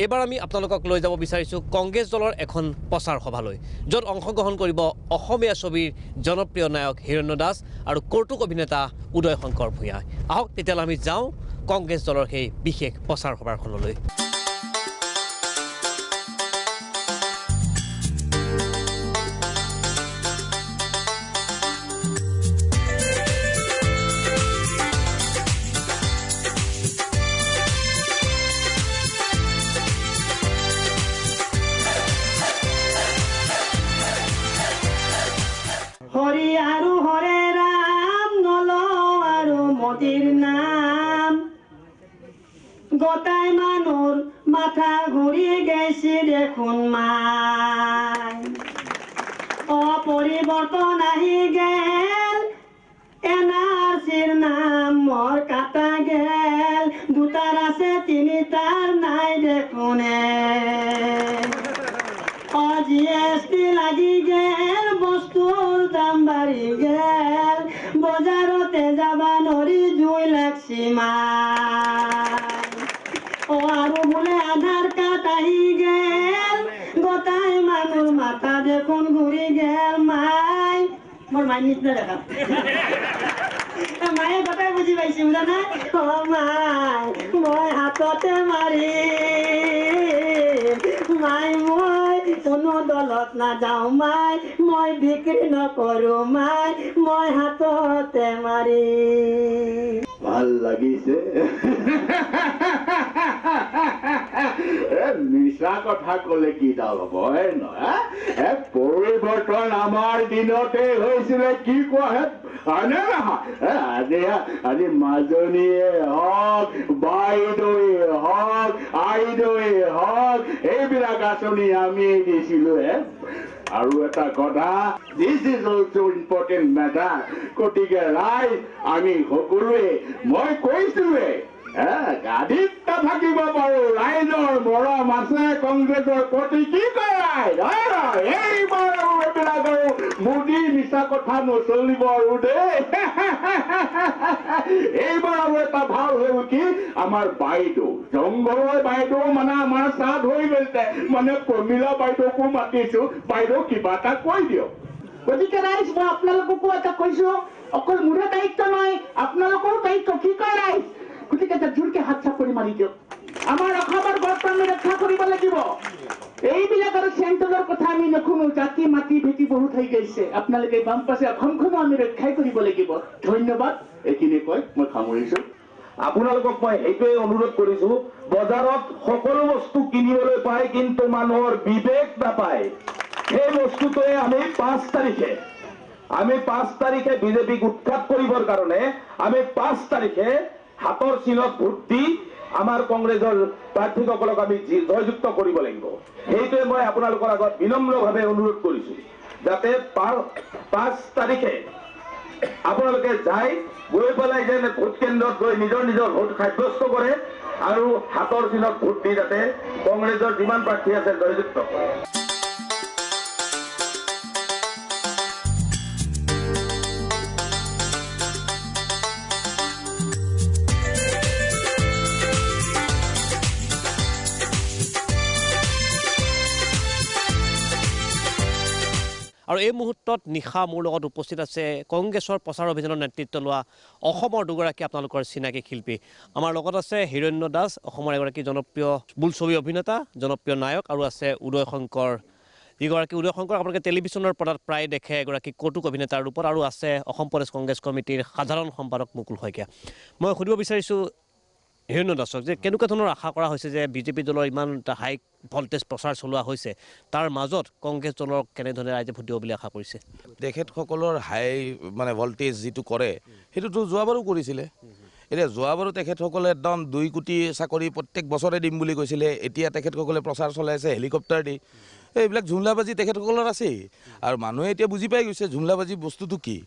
এইবাৰ আমি আপোনালোকক লৈ যাব বিচাৰিছোঁ কংগ্ৰেছ দলৰ এখন প্ৰচাৰ সভালৈ, য'ত অংশগ্ৰহণ কৰিব অসমীয়া ছবিৰ জনপ্ৰিয় নায়ক হিৰণ্য দাস আৰু কৌতুক অভিনেতা উদয় শংকৰ ভূঞা। আহক তেতিয়াহ'লে আমি যাওঁ কংগ্ৰেছ দলৰ সেই বিশেষ প্ৰচাৰ সভাখনলৈ। হৰি আৰু হৰে ৰাম নল আৰু মোদীৰ নাম গোটাই মানুহৰ মাথা ঘূৰি গৈছে দেখোন মাই অপৰিৱৰ্তন আহি গেল NRCৰ নাম মোৰ কাটা গেল দুটাৰ আছে তিনিটাৰ নাই দেখোনে GST লাগি গেল বস্তুৰ দাম বাঢ়ি গেল বজাৰতে যাবা নৰি 2 লাখ সীমাই আৰু বোলে আধাৰ কাৰ্ড আহি গেল গোটাই মানুহৰ মাথা দেখোন ঘূৰি গেল মাই মোৰ মাই নিচিনা দেখা মায়ে গোটাই বুজি পাইছে জানা মাই মই হাততে মাৰি মাই মই কোনো দলত নাযাওঁ মাই মই বিক্ৰী নকৰোঁ মাই মই হাততে মাৰি ভাল লাগিছে মিছা কথা ক'লে কি ডাল হ'ব নহয় পৰিৱৰ্তন আমাৰ দিনতে হৈছিলে কি কোৱা হয়নে নহয় আজি মাজনীয়ে হওক বাইদেৱে হওক আইদেৱে হওক এইবিলাক আঁচনি আমি দিছিলো আৰু এটা কথা this is also important matter গতিকে ৰাইজ আমি সকলোৱে মই কৈছোৱে গাড়ীত নাথাকিব পাৰো ৰাইজৰ মৰম আছে কংগ্ৰেছৰ প্ৰতি কি কয় এইবাৰ এইবিলাক আৰু মোদী মিছা কথা নচলিব আৰু দেই এইবাৰ আৰু এটা ভাল হ'ল কি আমাৰ বাইদেউ জংঘলৰ বাইদেউ মানে আমাৰ চাহ হৈ গৈছে মানে প্ৰমীলা বাইদেউকো মাতিছো বাইদেউ কিবা এটা কৈ দিয়ক গতিকে ৰাইজ মই আপোনালোককো এটা কৈছো অকল মোৰে দায়িত্ব নহয় আপোনালোকৰো দায়িত্ব কি কয় ৰাইজ গতিকে এটা জোৰকে হাত চাপৰি মাৰি দিয়ক আমাৰ অসমৰ গড়টো আমি ৰক্ষা কৰিব লাগিব এইবিলাক আৰু চেণ্ট্ৰেলৰ কথা আমি নুশুনো জাতি মাটি ভেটি বহুত হৈ গৈছে আপোনালোকে বাম পাছে অসমখনো আমি ৰক্ষাই কৰিব লাগিব ধন্যবাদ এইখিনি কৈ মই সামৰিছো আপোনালোকক মই এইটোৱে অনুৰোধ কৰিছো বজাৰত সকলো বস্তু কিনিবলৈ পায় কিন্তু মানুহৰ বিবেক নাপায় সেই বস্তুটোৱে আমি 5 তাৰিখে বিজেপিক উৎখাত কৰিবৰ কাৰণে আমি 5 তাৰিখে হাতৰ চিনত ভোট দি আমাৰ কংগ্ৰেছৰ প্ৰাৰ্থীসকলক আমি জয়যুক্ত কৰিব লাগিব সেইটোৱে মই আপোনালোকৰ আগত বিনম্ৰভাৱে অনুৰোধ কৰিছো যাতে 5 তাৰিখে আপোনালোকে যায় গৈ পেলাই যেন ভোট কেন্দ্ৰত গৈ নিজৰ নিজৰ ভোট সাব্যস্ত কৰে আৰু হাতৰ চিনত ভোট দি যাতে কংগ্ৰেছৰ যিমান প্ৰাৰ্থী আছে জয়যুক্ত কৰে আৰু এই মুহূৰ্তত নিশা মোৰ লগত উপস্থিত আছে কংগ্ৰেছৰ প্ৰচাৰ অভিযানৰ নেতৃত্ব লোৱা অসমৰ দুগৰাকী আপোনালোকৰ চিনাকি শিল্পী আমাৰ লগত আছে হিৰণ্য দাস অসমৰ এগৰাকী জনপ্ৰিয় বোলছবি অভিনেতা জনপ্ৰিয় নায়ক আৰু আছে উদয় শংকৰ যিগৰাকী উদয় শংকৰ আপোনালোকে টেলিভিশ্যনৰ পৰ্দাত প্ৰায় দেখে এগৰাকী কৌতুক অভিনেতাৰ ৰূপত আৰু আছে অসম প্ৰদেশ কংগ্ৰেছ কমিটিৰ সাধাৰণ সম্পাদক মুকুল শইকীয়া মই সুধিব বিচাৰিছোঁ হিৰণ্য দাসক যে কেনেকুৱা ধৰণৰ আশা কৰা হৈছে যে বিজেপি দলৰ ইমান এটা হাই ভল্টেজ প্ৰচাৰ চলোৱা হৈছে তাৰ মাজত কংগ্ৰেছ দলক কেনেধৰণে ৰাইজে ভোট দিব বুলি আশা কৰিছে তেখেতসকলৰ হাই মানে ভল্টেজ যিটো কৰে সেইটোতো যোৱাবাৰো কৰিছিলে এতিয়া যোৱাবাৰো তেখেতসকলে একদম 2 কোটি চাকৰি প্ৰত্যেক বছৰে দিম বুলি কৈছিলে এতিয়া তেখেতসকলে প্ৰচাৰ চলাইছে হেলিকপ্টাৰ দি এইবিলাক ঝুমলাবাজি তেখেতসকলৰ আছেই আৰু মানুহে এতিয়া বুজি পাই গৈছে ঝুমলাবাজি বস্তুটো কি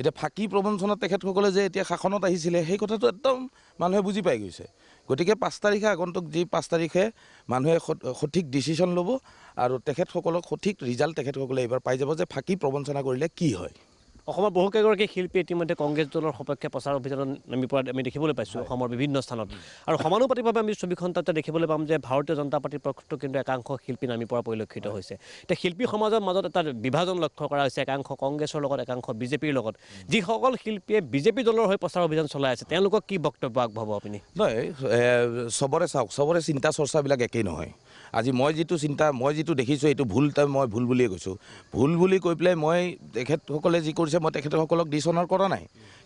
এতিয়া ফাঁকি প্ৰবঞ্চনাত তেখেতসকলে যে এতিয়া শাসনত আহিছিলে সেই কথাটো একদম মানুহে বুজি পাই গৈছে গতিকে 5 তাৰিখে আগন্তুক যি 5 তাৰিখে মানুহে সঠিক ডিচিশ্যন ল'ব আৰু তেখেতসকলক সঠিক ৰিজাল্ট তেখেতসকলে এইবাৰ পাই যাব যে ফাঁকি প্ৰবঞ্চনা কৰিলে কি হয় অসমৰ বহুকেইগৰাকী শিল্পী ইতিমধ্যে কংগ্ৰেছ দলৰ সপক্ষে প্ৰচাৰ অভিযানত নামি পৰা আমি দেখিবলৈ পাইছোঁ অসমৰ বিভিন্ন স্থানত আৰু সমানুপাতিকভাৱে আমি ছবিখন তাতে দেখিবলৈ পাম যে ভাৰতীয় জনতা পাৰ্টীৰ পক্ষতো কিন্তু একাংশ শিল্পী নামি পৰা পৰিলক্ষিত হৈছে এতিয়া শিল্পী সমাজৰ মাজত এটা বিভাজন লক্ষ্য কৰা হৈছে একাংশ কংগ্ৰেছৰ লগত একাংশ বিজেপিৰ লগত যিসকল শিল্পীয়ে বিজেপি দলৰ হৈ প্ৰচাৰ অভিযান চলাই আছে তেওঁলোকক কি বক্তব্য আগবঢ়াব আপুনি নহয় চবৰে চাওক চবৰে চিন্তা চৰ্চাবিলাক একেই নহয় আজি মই যিটো দেখিছোঁ এইটো ভুল মই ভুল বুলিয়ে কৈছোঁ ভুল বুলি কৈ পেলাই মই তেখেতসকলে যি কৰিছে মই তেখেতসকলক ডিছঅনাৰ কৰা নাই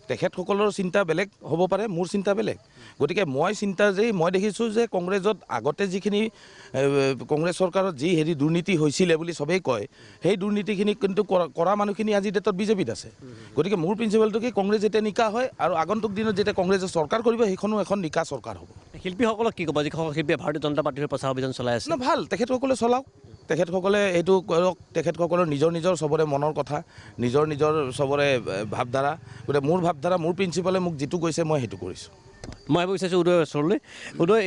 তেখেতসকলৰ চিন্তা বেলেগ হ'ব পাৰে মোৰ চিন্তা বেলেগ গতিকে মই দেখিছোঁ যে কংগ্ৰেছত আগতে যিখিনি কংগ্ৰেছ চৰকাৰত যি দুৰ্নীতি হৈছিলে বুলি চবেই কয় সেই দুৰ্নীতিখিনি কিন্তু কৰা মানুহখিনি আজি ডেটত বিজেপিত আছে গতিকে মোৰ প্ৰিন্সিপালটো কি কংগ্ৰেছ যেতিয়া নিকা হয় আৰু আগন্তুক দিনত যেতিয়া কংগ্ৰেছে চৰকাৰ কৰিব সেইখনো এখন নিকা চৰকাৰ হ'ব শিল্পীসকলক কি ক'ব যিসকল শিল্পীয়ে ভাৰতীয় জনতা পাৰ্টীৰ প্ৰচাৰ অভিযান চলাই আছে ভাল তেখেতসকলে চলাওক তেখেতসকলে এইটো কৰক তেখেতসকলৰ নিজৰ চবৰে মনৰ কথা নিজৰ চবৰে ভাৱধাৰা গতিকে মোৰ ভাৱধাৰা মোৰ প্ৰিন্সিপালে মোক যিটো কৈছে মই সেইটো কৰিছোঁ মই আহিব বিচাৰিছোঁ উদয়ৰ ওচৰলৈ উদয়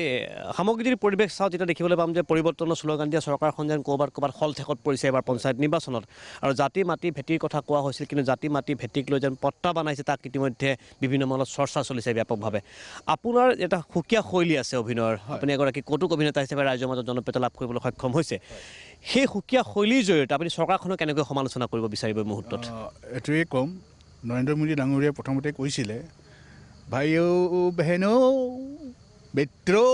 সামগ্ৰীৰ পৰিৱেশ চাওঁ তেতিয়া দেখিবলৈ পাম যে পৰিৱৰ্তনৰ শ্লোগান দিয়া চৰকাৰখন যেন ক'ৰবাত হল ঠেকত পৰিছে এবাৰ পঞ্চায়ত নিৰ্বাচনত আৰু জাতি মাটি ভেটিৰ কথা কোৱা হৈছিল কিন্তু জাতি মাটি ভেটিক লৈ যেন পট্টা বনাইছে তাক ইতিমধ্যে বিভিন্ন মনত চৰ্চা চলিছে ব্যাপকভাৱে আপোনাৰ এটা সুকীয়া শৈলী আছে অভিনয়ৰ আপুনি এগৰাকী কৌতুক অভিনেতা হিচাপে ৰাইজৰ মাজত জনপ্ৰিয়তা লাভ কৰিবলৈ সক্ষম হৈছে সেই সুকীয়া শৈলীৰ জৰিয়তে আপুনি চৰকাৰখনক কেনেকৈ সমালোচনা কৰিব বিচাৰিব এই মুহূৰ্তত এইটোৱে ক'ম নৰেন্দ্ৰ মোদী ডাঙৰীয়াই প্ৰথমতে কৈছিলে भाइयों बहनों मित्रों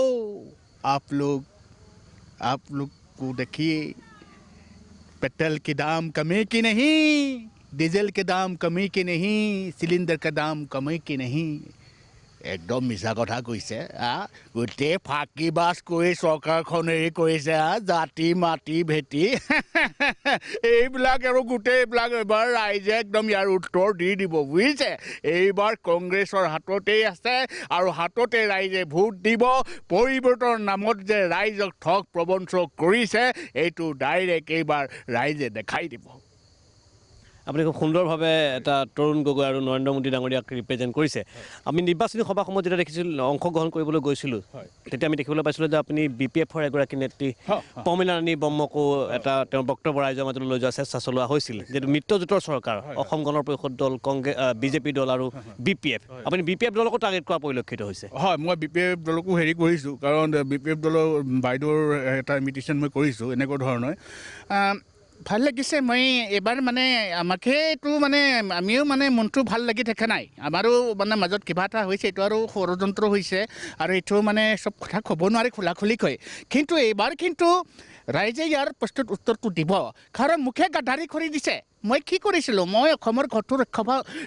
आप लोग को देखिए पेट्रोल के दाम कमी की नहीं डीजल के दाम कमी की नहीं सिलेंडर का दाम कमी की नहीं একদম মিছা কথা কৈছে গোটেই ফাঁকি বাছ কৰি চৰকাৰখনে কৰিছে জাতি মাটি ভেটি এইবিলাক আৰু গোটেইবিলাক এইবাৰ ৰাইজে একদম ইয়াৰ উত্তৰ দি দিব বুজিছে এইবাৰ কংগ্ৰেছৰ হাততেই আছে আৰু হাততে ৰাইজে ভোট দিব পৰিৱৰ্তনৰ নামত যে ৰাইজক ঠগ প্ৰবঞ্চ কৰিছে এইটো ডাইৰেক্ট এইবাৰ ৰাইজে দেখাই দিব আপুনি খুব সুন্দৰভাৱে এটা তৰুণ গগৈ আৰু নৰেন্দ্ৰ মোদী ডাঙৰীয়াক ৰিপ্ৰেজেণ্ট কৰিছে আমি নিৰ্বাচনী সভাসমূহত যেতিয়া দেখিছিলোঁ অংশগ্ৰহণ কৰিবলৈ গৈছিলোঁ তেতিয়া আমি দেখিবলৈ পাইছিলোঁ যে আপুনি BPF-ৰ এগৰাকী নেত্ৰী প্ৰমীলা ৰাণী ব্ৰহ্মকো এটা তেওঁৰ বক্তব্য ৰাইজৰ মাজলৈ লৈ যোৱাৰ চেষ্টা চলোৱা হৈছিল যিহেতু মিত্ৰজোঁটৰ চৰকাৰ অসম গণ পৰিষদ দল বিজেপি দল আৰু BPF আপুনি BPF দলকো টাৰ্গেট কৰা পৰিলক্ষিত হৈছে হয় মই BPF দলকো হেৰি কৰিছোঁ কাৰণ BPF দলৰ বাইদেউৰ এটা ইনভিটেশ্যন মই কৰিছোঁ এনেকুৱা ধৰণৰ ভাল লাগিছে মই এবাৰ মানে আমাকেতো মানে আমিও মানে মনটো ভাল লাগি থকা নাই আমাৰো মানে মাজত কিবা এটা হৈছে এইটো আৰু ষড়যন্ত্ৰ হৈছে আৰু এইটো মানে চব কথা ক'ব নোৱাৰি খোলাখুলি কয় কিন্তু এইবাৰ কিন্তু ৰাইজে ইয়াৰ প্ৰশ্নৰ উত্তৰটো দিব কাৰণ মুখে গাদাৰি কৰি দিছে মই কি কৰিছিলোঁ মই অসমৰ ঘৰটো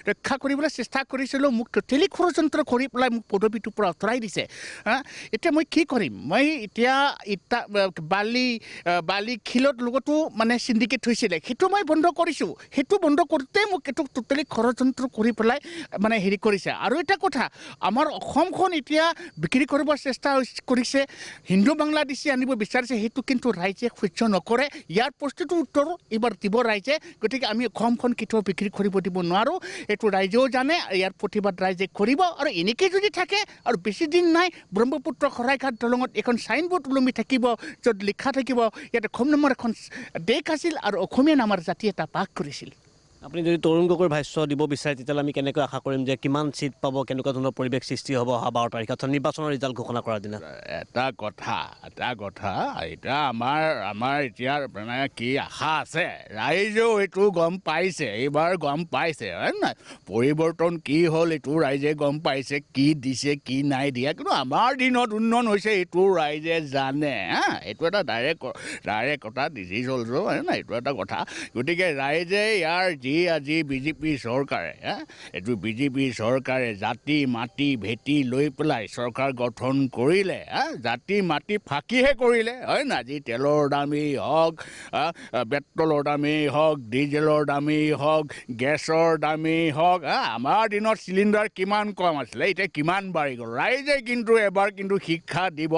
ৰক্ষা কৰিবলৈ চেষ্টা কৰিছিলোঁ মোক টোটেলি ষড়যন্ত্ৰ কৰি পেলাই মোক পদবীটোৰ পৰা আঁতৰাই দিছে এতিয়া মই কি কৰিম মই এতিয়া বালি শিলত লগতো মানে চিণ্ডিকেট হৈছিলে সেইটো মই বন্ধ কৰিছোঁ সেইটো বন্ধ কৰোঁতে মোক এইটো টোটেলি ষড়যন্ত্ৰ কৰি পেলাই মানে হেৰি কৰিছে আৰু এটা কথা আমাৰ অসমখন এতিয়া বিক্ৰী কৰিব চেষ্টা কৰিছে হিন্দু বাংলাদেশী আনিব বিচাৰিছে সেইটো কিন্তু ৰাইজে সহ্য নকৰে ইয়াৰ প্ৰশ্নটোৰ উত্তৰ এইবাৰ দিব ৰাইজে গতিকে আমি অসমখন কেতিয়াও বিক্ৰী কৰিব দিব নোৱাৰোঁ এইটো ৰাইজেও জানে ইয়াৰ প্ৰতিবাদ ৰাইজে কৰিব আৰু এনেকৈ যদি থাকে আৰু বেছি দিন নাই ব্ৰহ্মপুত্ৰ শৰাইঘাট দলঙত এখন চাইনবোৰ্ড ওলমি থাকিব য'ত লিখা থাকিব ইয়াত অসম নামৰ এখন দেশ আছিল আৰু অসমীয়া নামৰ জাতি এটা বাস কৰিছিল আপুনি যদি তৰুণ গগৈৰ ভাষ্য দিব বিচাৰে তেতিয়াহ'লে আমি কেনেকৈ আশা কৰিম যে কিমান ছিট পাব কেনেকুৱা ধৰণৰ পৰিৱেশ সৃষ্টি হ'ব অহা 12 তাৰিখত নিৰ্বাচনৰ ৰিজাল্ট ঘোষণা কৰাৰ দিনা এটা কথা এতিয়া আমাৰ এতিয়া মানে কি আশা আছে ৰাইজেও এইটো গম পাইছে এইবাৰ গম পাইছে হয় নাই পৰিৱৰ্তন কি হ'ল এইটো ৰাইজে গম পাইছে কি দিছে কি নাই দিয়া কিন্তু আমাৰ দিনত উন্নয়ন হৈছে এইটো ৰাইজে জানে এইটো এটা ডাইৰেক্ট কথা দিছি চলছো হয় নাই এইটো এটা কথা গতিকে ৰাইজে ইয়াৰ আজি বিজেপি চৰকাৰে এইটো বিজেপি চৰকাৰে জাতি মাটি ভেটি লৈ পেলাই চৰকাৰ গঠন কৰিলে জাতি মাটি ফাঁকিহে কৰিলে হয় না আজি তেলৰ দামেই হওক পেট্ৰলৰ দামেই হওক ডিজেলৰ দামেই হওক গেছৰ দামেই হওক আমাৰ দিনত চিলিণ্ডাৰ কিমান কম আছিলে এতিয়া কিমান বাঢ়ি গ'ল ৰাইজে কিন্তু এবাৰ কিন্তু শিক্ষা দিব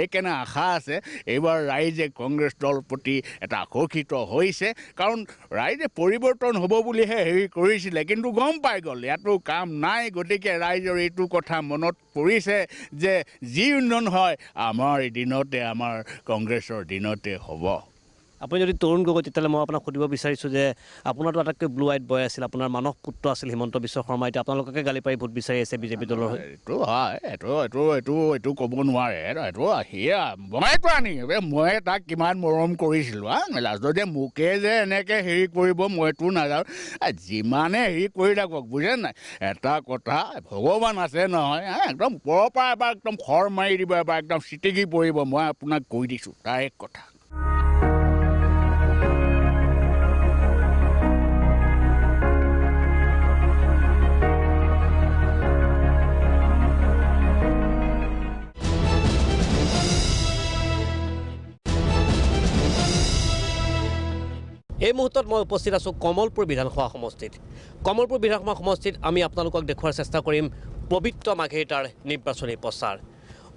এইকাৰণে আশা আছে এইবাৰ ৰাইজে কংগ্ৰেছ দলৰ প্ৰতি এটা আকৰ্ষিত হৈছে কাৰণ ৰাইজে পৰিৱৰ্তন হ'ব বুলিহে হেৰি কৰিছিলে কিন্তু গম পাই গ'ল ইয়াতো কাম নাই গতিকে ৰাইজৰ এইটো কথা মনত পৰিছে যে যি উন্নয়ন হয় আমাৰ দিনতে আমাৰ কংগ্ৰেছৰ দিনতে হ'ব আপুনি যদি তৰুণ গগৈ তেতিয়াহ'লে মই আপোনাক সুধিব বিচাৰিছোঁ যে আপোনাৰতো আটাইতকৈ ব্লু আইট বয় আছিল, আপোনাৰ মানস পুত্ৰ আছিল হিমন্ত বিশ্ব শৰ্মা, এতিয়া আপোনালোকে গালি পাৰি ভোট বিচাৰি আছে বিজেপি দলৰ হৈ। এইটো হয়, এইটো ক'ব নোৱাৰে, এইটো সেয়া মইতো আনি মই তাক কিমান মৰম কৰিছিলোঁ লাষ্টত যে মোকে যে এনেকৈ হেৰি কৰিব মইতো নাজানো। যিমানে হেৰি কৰি থাকক বুজে নাই, এটা কথা ভগৱান আছে নহয়, একদম ওপৰৰ পৰা এবাৰ একদম খৰ মাৰি দিব, এবাৰ একদম চিটিকি পৰিব, মই আপোনাক কৈ দিছোঁ তাৰ এক কথা। এই মুহূৰ্তত মই উপস্থিত আছোঁ কমলপুৰ বিধানসভা সমষ্টিত। কমলপুৰ বিধানসভা সমষ্টিত আমি আপোনালোকক দেখুওৱাৰ চেষ্টা কৰিম পবিত্ৰ মাৰ্ঘেৰিটাৰ নিৰ্বাচনী প্ৰচাৰ।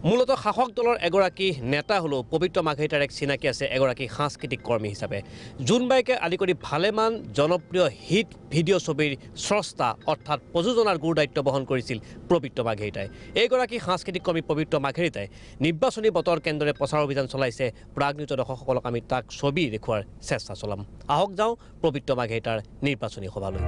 মূলতঃ শাসক দলৰ এগৰাকী নেতা হ'লেও পবিত্ৰ মাৰ্ঘেৰিটাৰ এক চিনাকি আছে এগৰাকী সাংস্কৃতিক কৰ্মী হিচাপে। জোনবাইকে আদি কৰি ভালেমান জনপ্ৰিয় হিট ভিডিঅ' ছবিৰ স্ৰষ্টা অৰ্থাৎ প্ৰযোজনাৰ গুৰু দায়িত্ব বহন কৰিছিল পবিত্ৰ মাৰ্ঘেৰিটাই। এইগৰাকী সাংস্কৃতিক কৰ্মী পবিত্ৰ মাৰ্ঘেৰিটাই নিৰ্বাচনী বতৰ কেন্দ্ৰে প্ৰচাৰ অভিযান চলাইছে। প্ৰাগনিত দৰ্শকসকলক আমি তাক ছবি দেখুওৱাৰ চেষ্টা চলাম। আহক যাওঁ পবিত্ৰ মাৰ্ঘেৰিটাৰ নিৰ্বাচনী সভালৈ।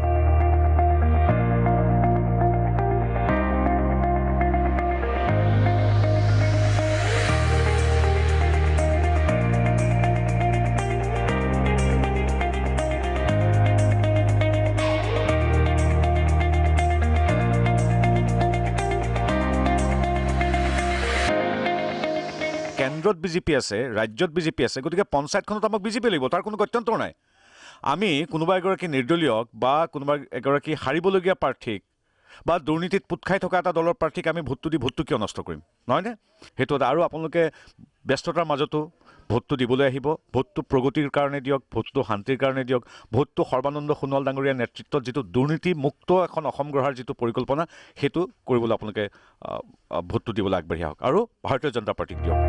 কেন্দ্ৰত বিজেপি আছে, ৰাজ্যত বিজেপি আছে, গতিকে পঞ্চায়তখনত আমাক বিজেপি লাগিব, তাৰ কোনো গত্যন্তৰ নাই। আমি কোনোবা এগৰাকী নিৰ্দলীয়ক বা কোনোবা এগৰাকী হাৰিবলগীয়া প্ৰাৰ্থীক বা দুৰ্নীতিত পোত খাই থকা এটা দলৰ প্ৰাৰ্থীক আমি ভোটটো দি ভোটটো কিয় নষ্ট কৰিম, নহয়নে? সেইটো এটা। আৰু আপোনালোকে ব্যস্ততাৰ মাজতো ভোটটো দিবলৈ আহিব, ভোটটো প্ৰগতিৰ কাৰণে দিয়ক, ভোটটো শান্তিৰ কাৰণে দিয়ক, ভোটটো সৰ্বানন্দ সোণোৱাল ডাঙৰীয়াৰ নেতৃত্বত যিটো দুৰ্নীতিমুক্ত এখন অসম গঢ়াৰ যিটো পৰিকল্পনা, সেইটো কৰিবলৈ আপোনালোকে ভোটটো দিবলৈ আগবাঢ়ি আহক আৰু ভাৰতীয় জনতা পাৰ্টীক দিয়ক।